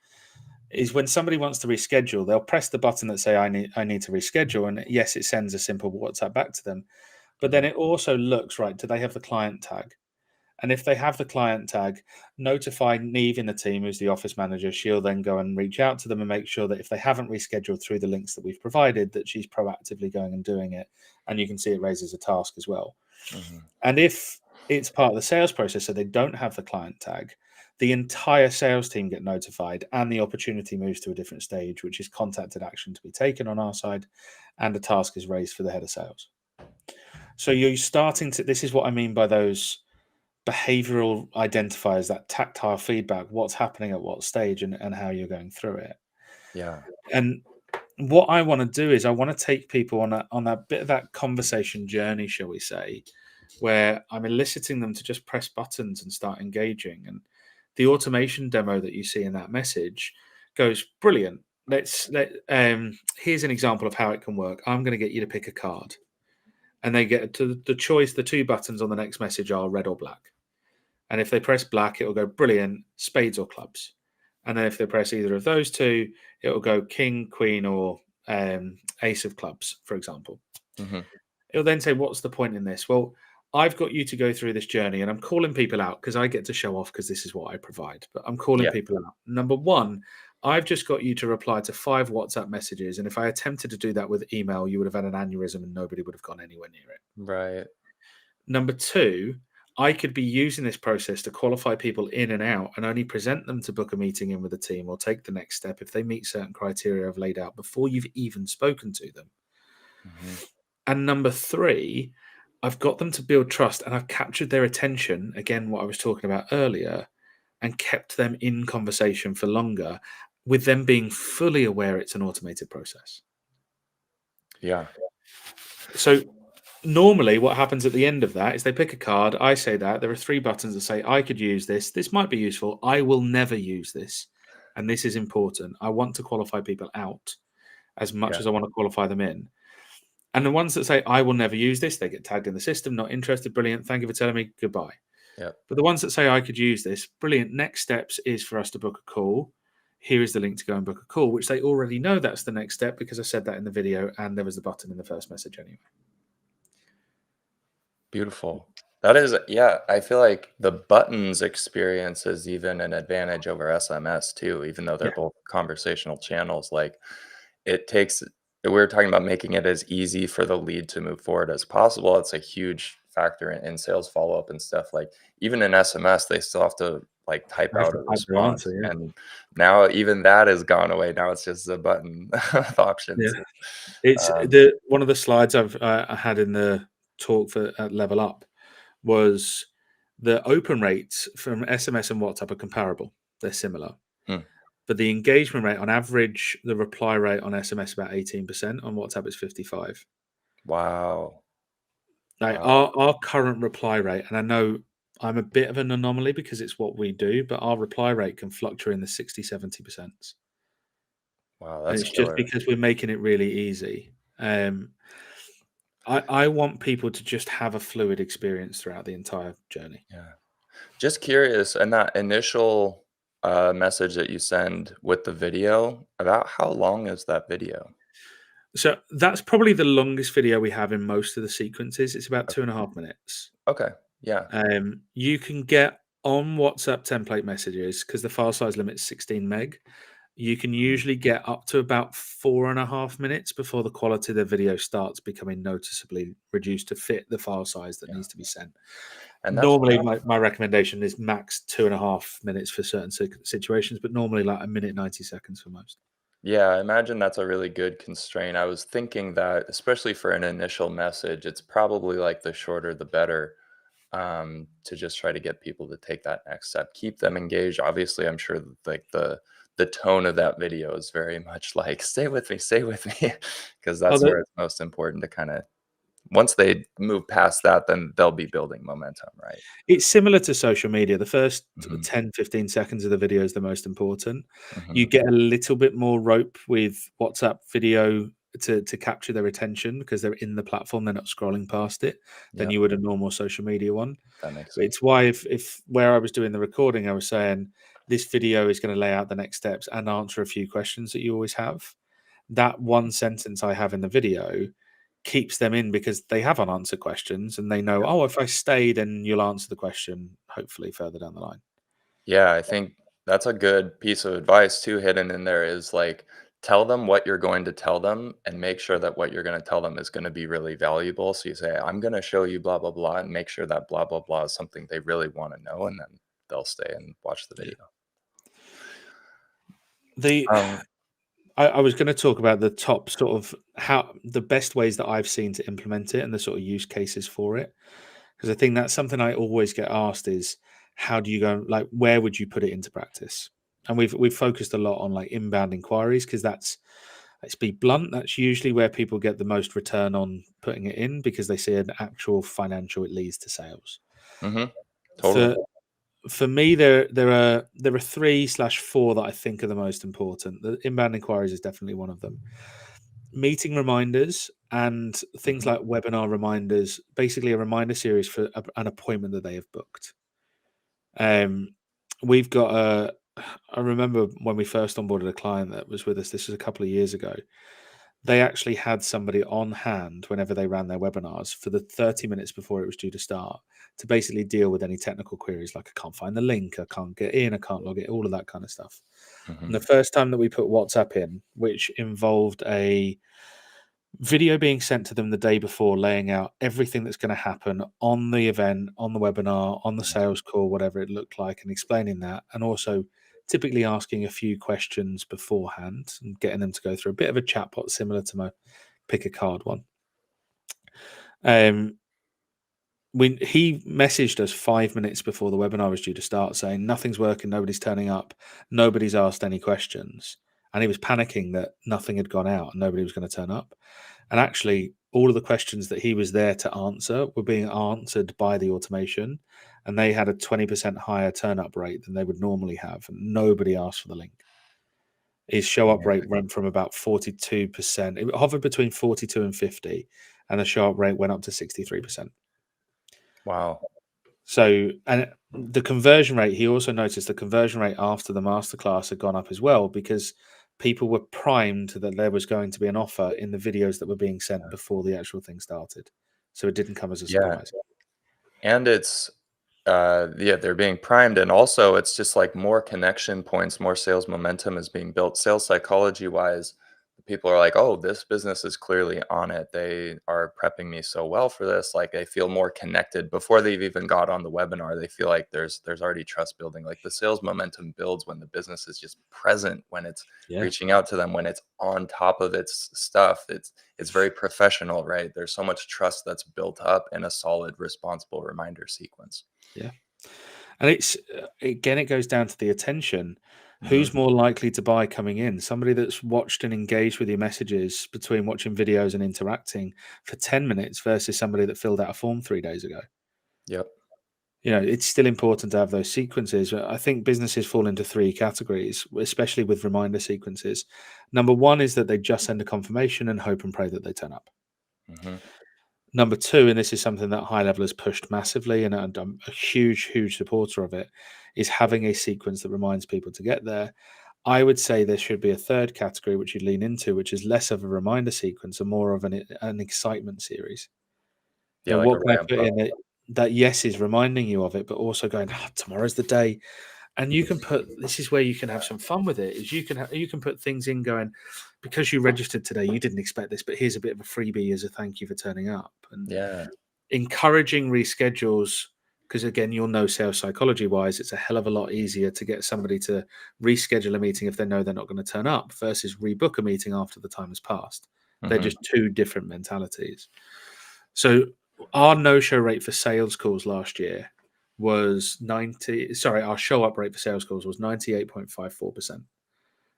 Is when somebody wants to reschedule, they'll press the button that say I need to reschedule, and yes, it sends a simple WhatsApp back to them. But then Mhm, it also looks, right, do they have the client tag? And if they have the client tag, notify Neve in the team, who's the office manager. She'll then go and reach out to them and make sure that if they haven't rescheduled through the links that we've provided, that she's proactively going and doing it. And you can see it raises a task as well. mhm. And if it's part of the sales process, so they don't have the client tag, the entire sales team get notified and the opportunity moves to a different stage, which is contacted action to be taken on our side, and a task is raised for the head of sales. So you're starting to, this is what I mean by those behavioral identifiers, that tactile feedback, what's happening at what stage, and how you're going through it. Yeah, And what I want to do is I want to take people on that bit of that conversation journey, shall we say, where I'm eliciting them to just press buttons and start engaging. And the automation demo that you see in that message goes brilliant. Here's an example of how it can work. I'm going to get you to pick a card, and they get to the choice. The two buttons on the next message are red or black. And if they press black, it will go brilliant, spades or clubs. And then if they press either of those two, it will go king, queen, or ace of clubs, for example. mhm, It'll then say, what's the point in this? Well, I've got you to go through this journey, and I'm calling people out because I get to show off because this is what I provide. But I'm calling yeah, people out. Number one, I've just got you to reply to 5 WhatsApp messages. And if I attempted to do that with email, you would have had an aneurysm and nobody would have gone anywhere near it. right, Number two, I could be using this process to qualify people in and out and only present them to book a meeting in with the team or take the next step if they meet certain criteria I've laid out before you've even spoken to them. mhm, And number three, I've got them to build trust and I've captured their attention, again, what I was talking about earlier, and kept them in conversation for longer with them being fully aware it's an automated process. yeah, So normally what happens at the end of that is they pick a card. I say that there are 3 buttons that say, I could use this. This might be useful. I will never use this. And this is important. I want to qualify people out as much yeah, as I want to qualify them in. And the ones that say, I will never use this, they get tagged in the system, not interested. Brilliant. Thank you for telling me. Goodbye. yep, But the ones that say, I could use this, brilliant. Next steps is for us to book a call. Here is the link to go and book a call, which they already know that's the next step because I said that in the video and there was the button in the first message anyway. beautiful. That is yeah, I feel like the buttons experience is even an advantage over SMS too, even though they're Yeah. both conversational channels, like, it takes we were talking about making it as easy for the lead to move forward as possible. It's a huge factor in sales follow-up and stuff, like, even in SMS, they still have to like, type I have out to a type their answer, response, yeah. and now even that has gone away, now it's just a button with Yeah. options. It's Um, the one of the slides I had in the talk for at Level Up was the open rates from SMS and WhatsApp are comparable. They're similar. hmm, But the engagement rate on average, the reply rate on SMS about 18%, on WhatsApp is 55. wow, Like wow, our current reply rate, and I know I'm a bit of an anomaly because it's what we do, but our reply rate can fluctuate in the 60, 70%. wow, And that's it's just killer. because we're making it really easy. I want people to just have a fluid experience throughout the entire journey. Yeah. Just curious, and that initial, message that you send with the video, about how long is that video? So that's probably the longest video we have in most of the sequences. It's about O 2.5 minutes. okay, yeah, You can get on WhatsApp template messages because the file size limit is 16 meg. You can mhm, usually get up to about 4.5 minutes before the quality of the video starts becoming noticeably reduced to fit the file size that yeah, needs to be sent. and that's Normally, my recommendation is max 2.5 minutes for certain situations, but normally like a minute 90 seconds for most. yeah, I imagine that's a really good constraint. I was thinking that, especially for an initial message, it's probably, like, the shorter the better, to just try to get people to take that next step, keep them engaged. Obviously, I'm sure that, like, the tone of that video is very much like, stay with me," because Oh, that's where it's most important to kinda once they move past that, then they'll be building momentum, right? it's similar to social media. The first Mhm, 10, 15 seconds of the video is the most important. You mhm, get a little bit more rope with WhatsApp video to capture their attention because they're in the platform, they're not scrolling past it than yep, you would a normal social media one. that makes But sense. it's why if where I was doing the recording, I was saying this video is going to lay out the next steps and answer a few questions that you always have. That one sentence I have in the video keeps them in because they have unanswered questions and they know, oh, if I stay, then you'll answer the question, hopefully further down the line. Yeah, I think that's a good piece of advice too hidden in there is, like, tell them what you're going to tell them and make sure that what you're gonna tell them is gonna be really valuable. So you say, "I'm gonna show you blah, blah, blah," and make sure that blah, blah, blah is something they really wanna know, and then they'll stay and watch the Yeah. video. The Um I was going to talk about the top sort of how the best ways that I've seen to implement it and the sort of use cases for it. Because I think that's something I always get asked is how do you go like where would you put it into practice? And we've focused a lot on like inbound inquiries because that's let's be blunt, that's usually where people get the most return on putting it in because they see an actual financial it leads to sales. mhm, totally. For for me, there are 3/4 that I think are the most important. The inbound inquiries is definitely one of them. Meeting reminders and things Mhm, like webinar reminders, basically a reminder series for an appointment that they have booked. Um, we've got a. I remember when we first onboarded a client that was with us. This was a couple of years ago. They actually had somebody on hand whenever they ran their webinars for the 30 minutes before it was due to start to basically deal with any technical queries like I can't find the link, I can't get in, I can't log in, all of that kind of stuff. And the mhm, first time that we put WhatsApp in, which involved a video being sent to them the day before, laying out everything that's going to happen on the event, on the webinar, on the yeah, sales call, whatever it looked like, and explaining that, and also typically asking a few questions beforehand and getting them to go through a bit of a chatbot similar to my pick a card one. Um, when he messaged us 5 minutes before the webinar was due to start, saying nothing's working, nobody's turning up, nobody's asked any questions, and he was panicking that nothing had gone out and nobody was going to turn up. And actually, all of the questions that he was there to answer were being answered by the automation, and they had a 20% higher turn up rate than they would normally have. And nobody asked for the link. His show up rate amazing. went from about 42%. It hovered between 42 and 50, and the show up rate went up to 63%. Wow. So, and the conversion rate, he also noticed the conversion rate after the masterclass had gone up as well because people were primed that there was going to be an offer in the videos that were being sent before the actual thing started. So it didn't come as a Yeah, surprise. and it's yeah, they're being primed, and also it's just, like, more connection points, more sales momentum is being built. Sales psychology-wise, the people are like, "Oh, this business is clearly on it. They are prepping me so well for this." Like they feel more connected before they've even got on the webinar. They feel like there's already trust building. Like the sales momentum builds when the business is just present, when it's Yeah, reaching out to them, when it's on top of its stuff. It's very professional, right? There's so much trust that's built up in a solid, responsible reminder sequence. yeah. And it's again, it goes down to the attention. Hmm. Who's more likely to buy coming in? Somebody that's watched and engaged with your messages between watching videos and interacting for 10 minutes versus somebody that filled out a form 3 days ago. Yep. It's still important to have those sequences. I think businesses fall into three categories, especially with reminder sequences. Number one is that they just send a confirmation and hope and pray that they turn up. Hmm. Number two, and this is something that High Level has pushed massively, and I'm a huge, huge supporter of it, is having a sequence that reminds people to get there. I would say there should be a third category which you lean into, which is less of a reminder sequence and more of an excitement series. Yeah, like a What can I ramp put up. in that yes is reminding you of it, but also going, tomorrow's the day. And you can put this is where you can have some fun with it. Is you can put things in going because you registered today, you didn't expect this, but here's a bit of a freebie as a thank you for turning up. And Yeah. encouraging reschedules, because again, you'll know sales psychology wise, it's a hell of a lot easier to get somebody to reschedule a meeting if they know they're not going to turn up versus rebook a meeting after the time has passed. They're Hmm. just two different mentalities. So our no-show rate for sales calls last year was 90, sorry, our show up rate for sales calls was 98.54%.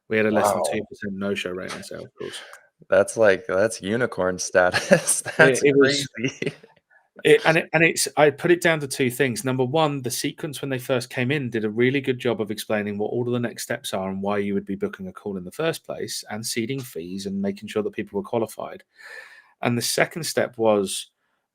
We had a less than Wow. 2% no-show rate on sales calls. That's unicorn status. It, That's it was crazy. it's I put it down to two things. Number one, the sequence when they first came in did a really good job of explaining what all of the next steps are and why you would be booking a call in the first place, and seeding fees and making sure that people were qualified. And the second step was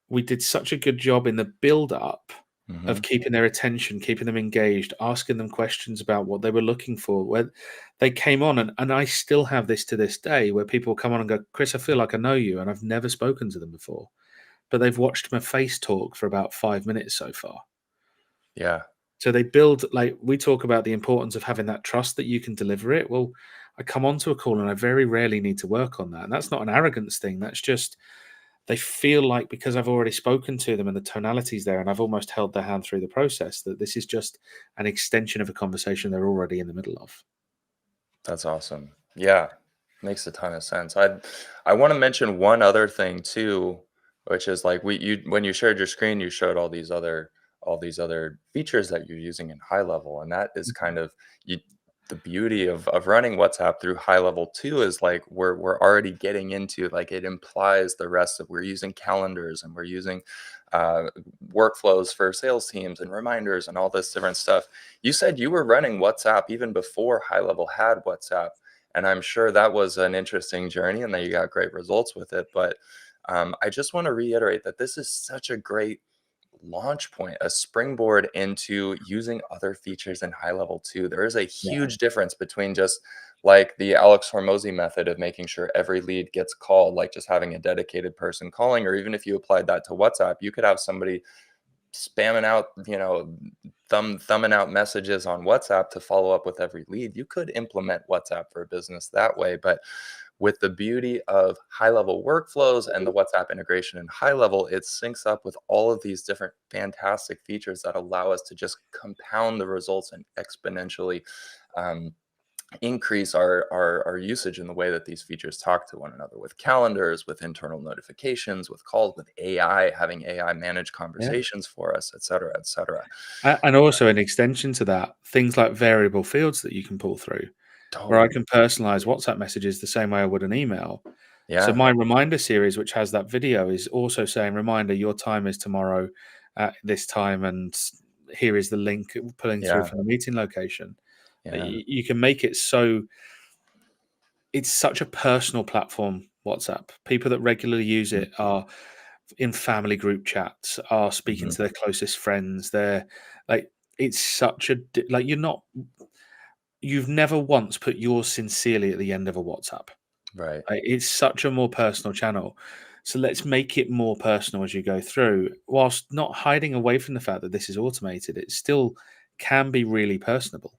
we did such a good job in the build up Hmm. of keeping their attention, keeping them engaged, asking them questions about what they were looking for. Where they came on, and I still have this to this day where people come on and go, Chris, I feel like I know you, and I've never spoken to them before, but they've watched my face talk for about 5 minutes so far. Yeah, So they build, like we talk about the importance of having that trust that you can deliver it. Well, I come onto a call and I very rarely need to work on that. And that's not an arrogance thing. That's just they feel like because I've already spoken to them and the tonality's there and I've almost held their hand through the process, that this is just an extension of a conversation they're already in the middle of. that's awesome. Yeah, makes a ton of sense. I want to mention one other thing too, which is like we you when you shared your screen, you showed all these other features that you're using in high level, and that is Mhm. kind of you the beauty of running WhatsApp through high level too is like we're already getting into like it implies the rest of we're using calendars and we're using uh, workflows for sales teams and reminders and all this different stuff. You said you were running WhatsApp even before High Level had WhatsApp, and I'm sure that was an interesting journey and that you got great results with it. But I just want to reiterate that this is such a great launch point, a springboard into using other features in High Level too. There is a Yeah. huge difference between just like the Alex Hormozy method of making sure every lead gets called, like just having a dedicated person calling, or even if you applied that to WhatsApp, you could have somebody spamming out, thumbing out messages on WhatsApp to follow up with every lead. You could implement WhatsApp for a business that way, but with the beauty of high level workflows and the WhatsApp integration in high level, it syncs up with all of these different fantastic features that allow us to just compound the results and exponentially um, increase our usage in the way that these features talk to one another with calendars, with internal notifications, with calls, with AI, having AI manage Yeah. conversations for us, et cetera, et cetera. And also an extension to that, things like variable fields that you can pull through, where I Totally. can personalize WhatsApp messages the same way I would an email. So Yeah. my reminder series, which has that video, is also saying, "Reminder: your time is tomorrow at this time, and here is the link pulling through Yeah. from the meeting location." Yeah. You can make it so it's such a personal platform. WhatsApp. People that regularly use Mm. it are in family group chats, are speaking Mhm. to their closest friends. They're like, it's such a like you've never once put yours sincerely at the end of a WhatsApp. Right. It's such a more personal channel. So let's make it more personal as you go through, whilst not hiding away from the fact that this is automated. It still can be really personable.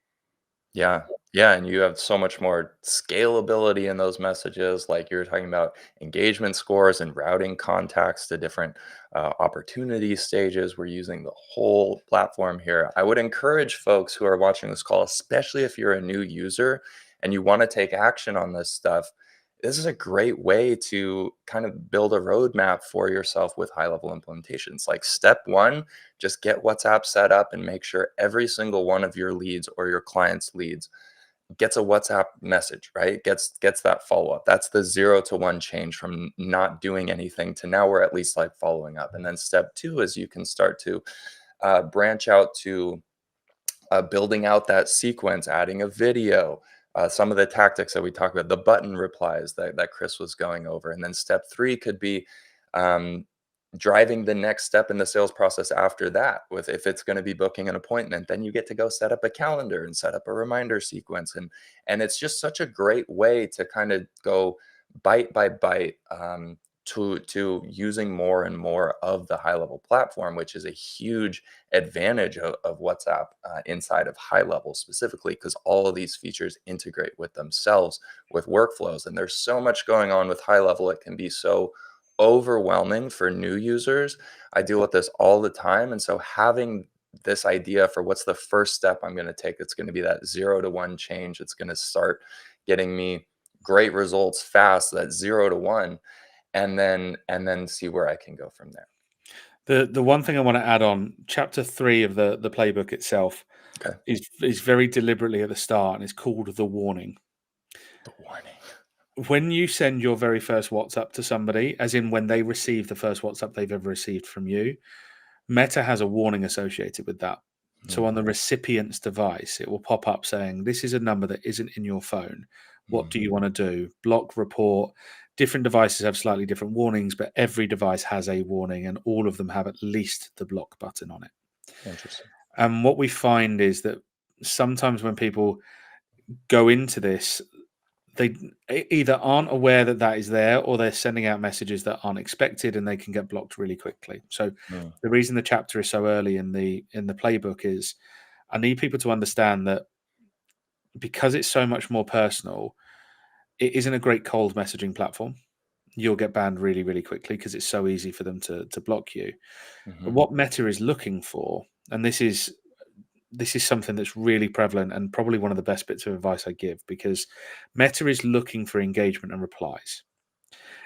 Yeah. Yeah, and you have so much more scalability in those messages, like you were talking about engagement scores and routing contacts to different opportunity stages. We're using the whole platform here. I would encourage folks who are watching this call, especially if you're a new user and you want to take action on this stuff. This is a great way to kind of build a roadmap for yourself with high level implementations. Like step one, just get WhatsApp set up and make sure every single one of your leads or your clients' leads gets a WhatsApp message, right? Gets that follow-up. That's the 0 to 1 change from not doing anything to now we're at least, like, following up. And then step 2 is you can start to, branch out to building out that sequence, adding a video, some of the tactics that we talked about, the button replies that Chris was going over. And then step three could be um, driving the next step in the sales process after that. With if it's going to be booking an appointment, then you get to go set up a calendar and set up a reminder sequence. And it's just such a great way to kind of go bite by bite to using more and more of the high level platform, which is a huge advantage of WhatsApp inside of high level specifically, because all of these features integrate with themselves with workflows. And there's so much going on with high level, it can be so overwhelming for new users. I deal with this all the time. And so having this idea for what's the first step I'm going to take, it's going to be that 0 to 1 change. It's going to start getting me great results fast, that 0 to 1, and then see where I can go from there. The one thing I want to add on, chapter 3 of the playbook itself Okay. is very deliberately at the start, and it's called the warning. The warning. When you send your very first WhatsApp to somebody, as in when they receive the first WhatsApp they've ever received from you, Meta has a warning associated with that. So on the recipient's device, it will pop up saying, "This is a number that isn't in your phone. What do Mhm. you want to do? Block, report." Different devices have slightly different warnings, but every device has a warning, and all of them have at least the block button on it. Interesting. And what we find is that sometimes when people go into this, they either aren't aware that that is there, or they're sending out messages that aren't expected, and they can get blocked really quickly. So Mm. the reason the chapter is so early in the playbook is I need people to understand that because it's so much more personal, it isn't a great cold messaging platform. You'll get banned really, really quickly because it's so easy for them to block you. But Mhm. what Meta is looking for, and this is something that's really prevalent and probably one of the best bits of advice I give, because Meta is looking for engagement and replies.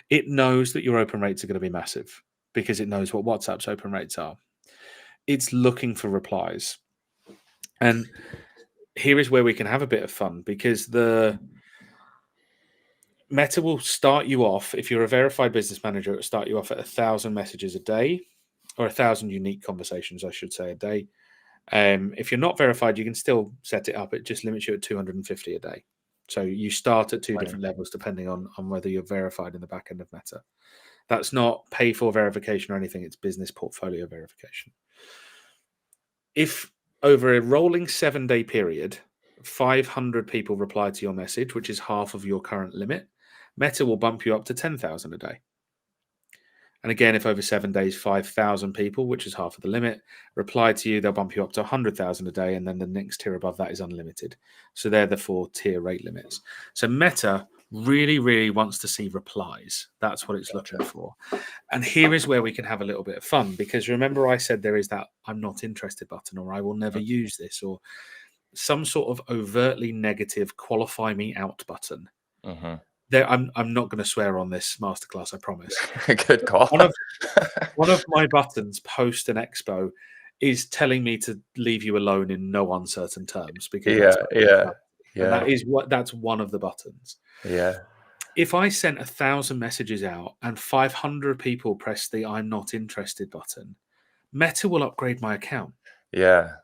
It knows that your open rates are going to be massive because it knows what WhatsApp's open rates are. It's looking for replies. And here is where we can have a bit of fun, because the Meta will start you off, if you're a verified business manager, it will start you off at 1,000 messages a day, or 1,000 unique conversations, I should say, a day. If you're not verified, you can still set it up. It just limits you at 250 a day. So you start at two Plenty. different levels depending on whether you're verified in the back end of Meta. That's not pay for verification or anything, it's business portfolio verification. If over a rolling 7-day period, 500 people reply to your message, which is half of your current limit, Meta will bump you up to 10,000 a day. And again, if over 7 days, 5,000 people, which is half of the limit, reply to you, they'll bump you up to 100,000 a day. And then the next tier above that is unlimited. So they're the 4-tier rate limits. So Meta really, really wants to see replies. That's what it's looking Gotcha. for. And here is where we can have a little bit of fun, because remember I said there is that "I'm not interested" button, or "I will never Mhm. use this," or some sort of overtly negative "qualify me out" button. Mhm. There, I'm not going to swear on this masterclass, I promise. Good call. One of one of my buttons post an expo is telling me to leave you alone in no uncertain terms, because Yeah, that's my yeah, personality. And yeah, that's one of the buttons. yeah, If I sent 1,000 messages out and 500 people press the "I'm not interested" button, Meta will upgrade my account, yeah.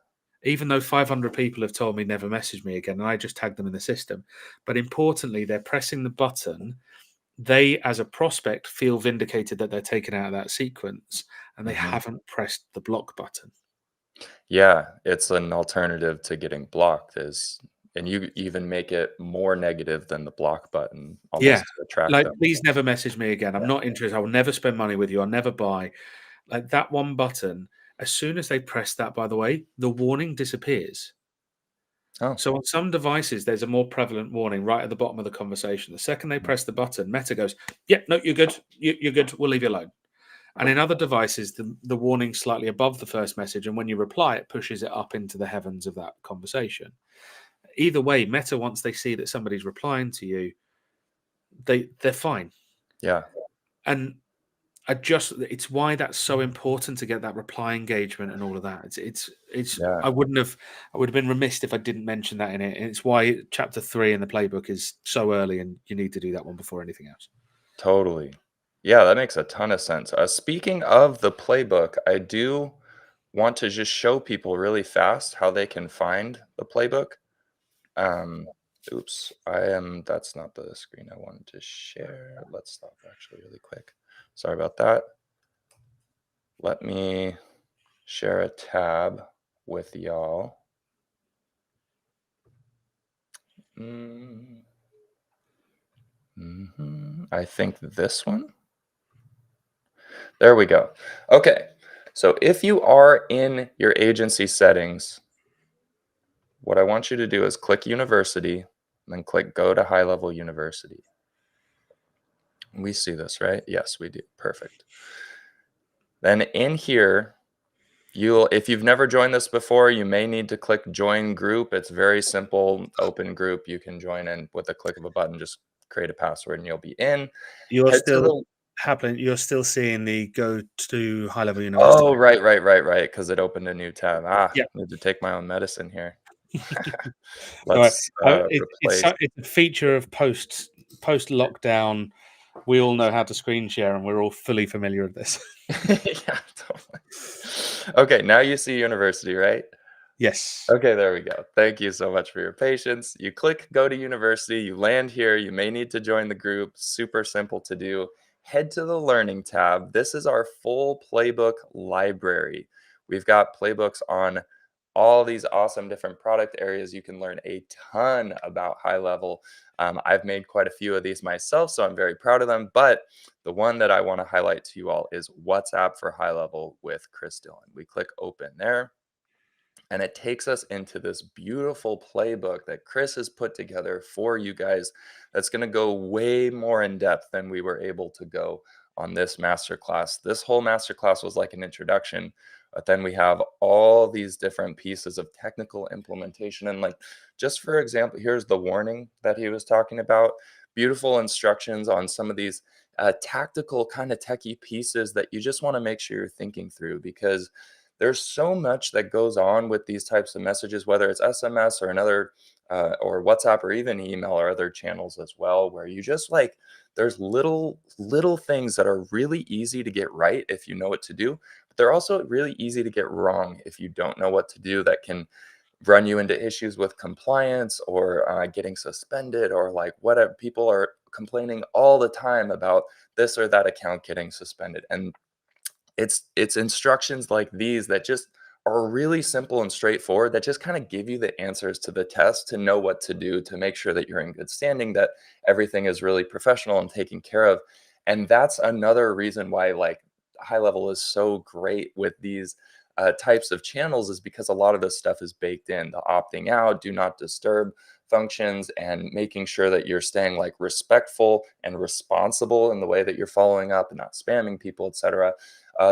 even though 500 people have told me never message me again, and I just tagged them in the system. But importantly, they're pressing the button. They, as a prospect, feel vindicated that they're taken out of that sequence, and they Mhm. haven't pressed the block button. Yeah, it's an alternative to getting blocked is and you even make it more negative than the block button Yeah. almost to attract Like, them. "Please never message me again. I'm Yeah. not interested. I will never spend money with you. I'll never buy." Like, that one button, as soon as they press that, by the way, the warning disappears. Oh, So on some devices, there's a more prevalent warning right at the bottom of the conversation. The second they press the button, Meta goes, "Yeah, no, you're good. You're good. We'll leave you alone." And in other devices, the warning's slightly above the first message, and when you reply, it pushes it up into the heavens of that conversation. Either way, Meta, once they see that somebody's replying to you, they're fine. yeah, And it's why that's so important to get that reply engagement and all of that. It's yeah, I would have been remiss if I didn't mention that in it. And it's why chapter 3 in the playbook is so early, and you need to do that one before anything else. totally. Yeah, that makes a ton of sense. Speaking of the playbook, I do want to just show people really fast how they can find the playbook. Um, oops, that's not the screen I wanted to share. Let's stop actually really quick. Sorry about that. Let me share a tab with y'all. Mm, I think this one. There we go. Okay. So if you are in your agency settings, what I want you to do is click University, and then click Go to HighLevel University. We see this, right? Yes, we do. Perfect. Then in here, if you've never joined this before, you may need to click Join Group. It's very simple, open group. You can join in with a click of a button. Just create a password and you'll be in. You're Head to still the Haplin, you're still seeing the go to high level university. Oh, right, because it opened a new tab. Yeah. Need to take my own medicine here. All right. Let's, replace It's a feature of post lockdown. We all know how to screen share, and we're all fully familiar with this. Yeah, totally. Okay, now you see university, right? Yes. Okay, there we go. Thank you so much for your patience. You click go to university, you land here, you may need to join the group. Super simple to do. Head to the learning tab. This is our full playbook library. We've got playbooks on all these awesome different product areas. You can learn a ton about high level. I've made quite a few of these myself, so I'm very proud of them. But the one that I want to highlight to you all is WhatsApp for high level with Chris Dillon. We click open there. And it takes us into this beautiful playbook that Chris has put together for you guys that's going to go way more in depth than we were able to go on this masterclass. This whole masterclass was like an introduction, but then we have all these different pieces of technical implementation. And, like, just for example, here's the warning that he was talking about. Beautiful instructions on some of these tactical kind of techie pieces that you just want to make sure you're thinking through, because there's so much that goes on with these types of messages, whether it's SMS or another, or WhatsApp or even email or other channels as well, where you just like, there's little things that are really easy to get right if you know what to do, but they're also really easy to get wrong if you don't know what to do. That can run you into issues with compliance or getting suspended, or like whatever. People are complaining all the time about this or that account getting suspended, and it's instructions like these that just are really simple and straightforward, that just kind of give you the answers to the test to know what to do to make sure that you're in good standing, that everything is really professional and taken care of. And that's another reason why, like, high level is so great with these types of channels, is because a lot of this stuff is baked in: the opting out, do not disturb functions, and making sure that you're staying like respectful and responsible in the way that you're following up and not spamming people, etc.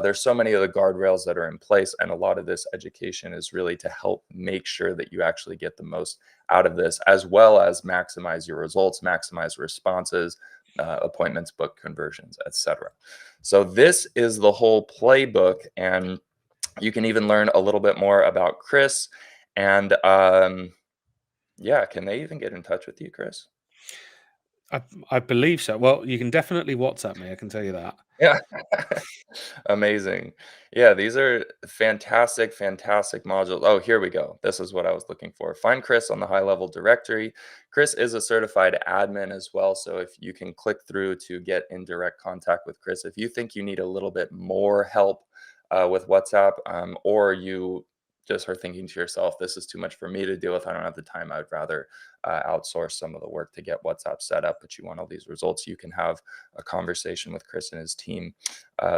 There's so many of the guardrails that are in place, and a lot of this education is really to help make sure that you actually get the most out of this, as well as maximize your results, maximize responses, appointments, book conversions, etc. So this is the whole playbook, and you can even learn a little bit more about Chris. And yeah, can they even get in touch with you, Chris? I believe so. Well, you can definitely WhatsApp me. I can tell you that. Yeah. Amazing. Yeah, these are fantastic, fantastic modules. Oh, here we go. This is what I was looking for. Find Chris on the high level directory. Chris is a certified admin as well. So if you can click through to get in direct contact with Chris, if you think you need a little bit more help with WhatsApp, or you just are thinking to yourself, this is too much for me to deal with, I don't have the time, I'd rather outsource some of the work to get WhatsApp set up, but you want all these results, you can have a conversation with Chris and his team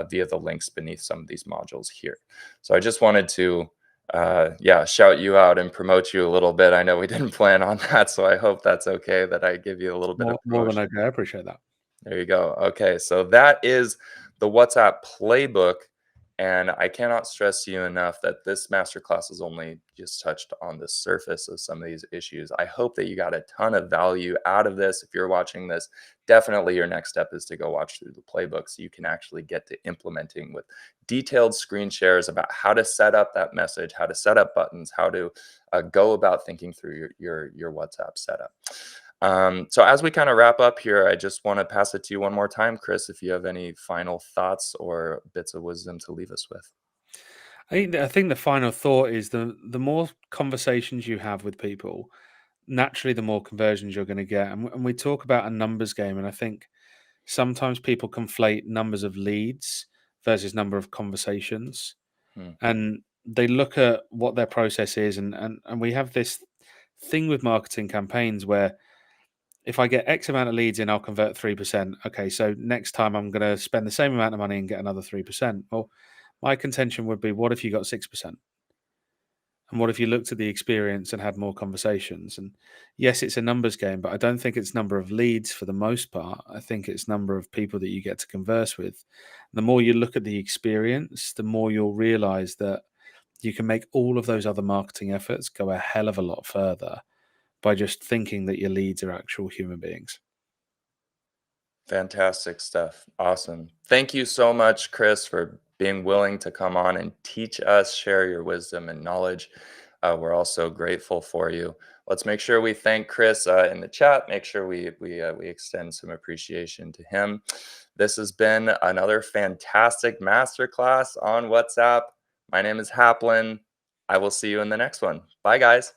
via the links beneath some of these modules here. So I just wanted to yeah, shout you out and promote you a little bit. I know we didn't plan on that, so I hope that's okay that I give you a little bit of More than promotion. okay. I appreciate that. There you go. Okay, so that is the WhatsApp playbook. And I cannot stress to you enough that this masterclass has only just touched on the surface of some of these issues. I hope that you got a ton of value out of this. If you're watching this, definitely your next step is to go watch through the playbook so you can actually get to implementing with detailed screen shares about how to set up that message, how to set up buttons, how to go about thinking through your WhatsApp setup. So as we kind of wrap up here, I just want to pass it to you one more time, Chris, if you have any final thoughts or bits of wisdom to leave us with. I think the final thought is the more conversations you have with people, naturally the more conversions you're going to get. And we talk about a numbers game, and I think sometimes people conflate numbers of leads versus number of conversations, Hmm. and they look at what their process is, and we have this thing with marketing campaigns where if I get X amount of leads in, I'll convert 3%. Okay, so next time I'm going to spend the same amount of money and get another 3%. Well, my contention would be, what if you got 6%? And what if you looked at the experience and had more conversations? And yes, it's a numbers game, but I don't think it's number of leads for the most part. I think it's number of people that you get to converse with. The more you look at the experience, the more you'll realize that you can make all of those other marketing efforts go a hell of a lot further by just thinking that your leads are actual human beings. Fantastic stuff. Awesome. Thank you so much, Chris, for being willing to come on and teach us, share your wisdom and knowledge. We're also grateful for you. Let's make sure we thank Chris in the chat. Make sure we extend some appreciation to him. This has been another fantastic masterclass on WhatsApp. My name is Haplin. I will see you in the next one. Bye, guys.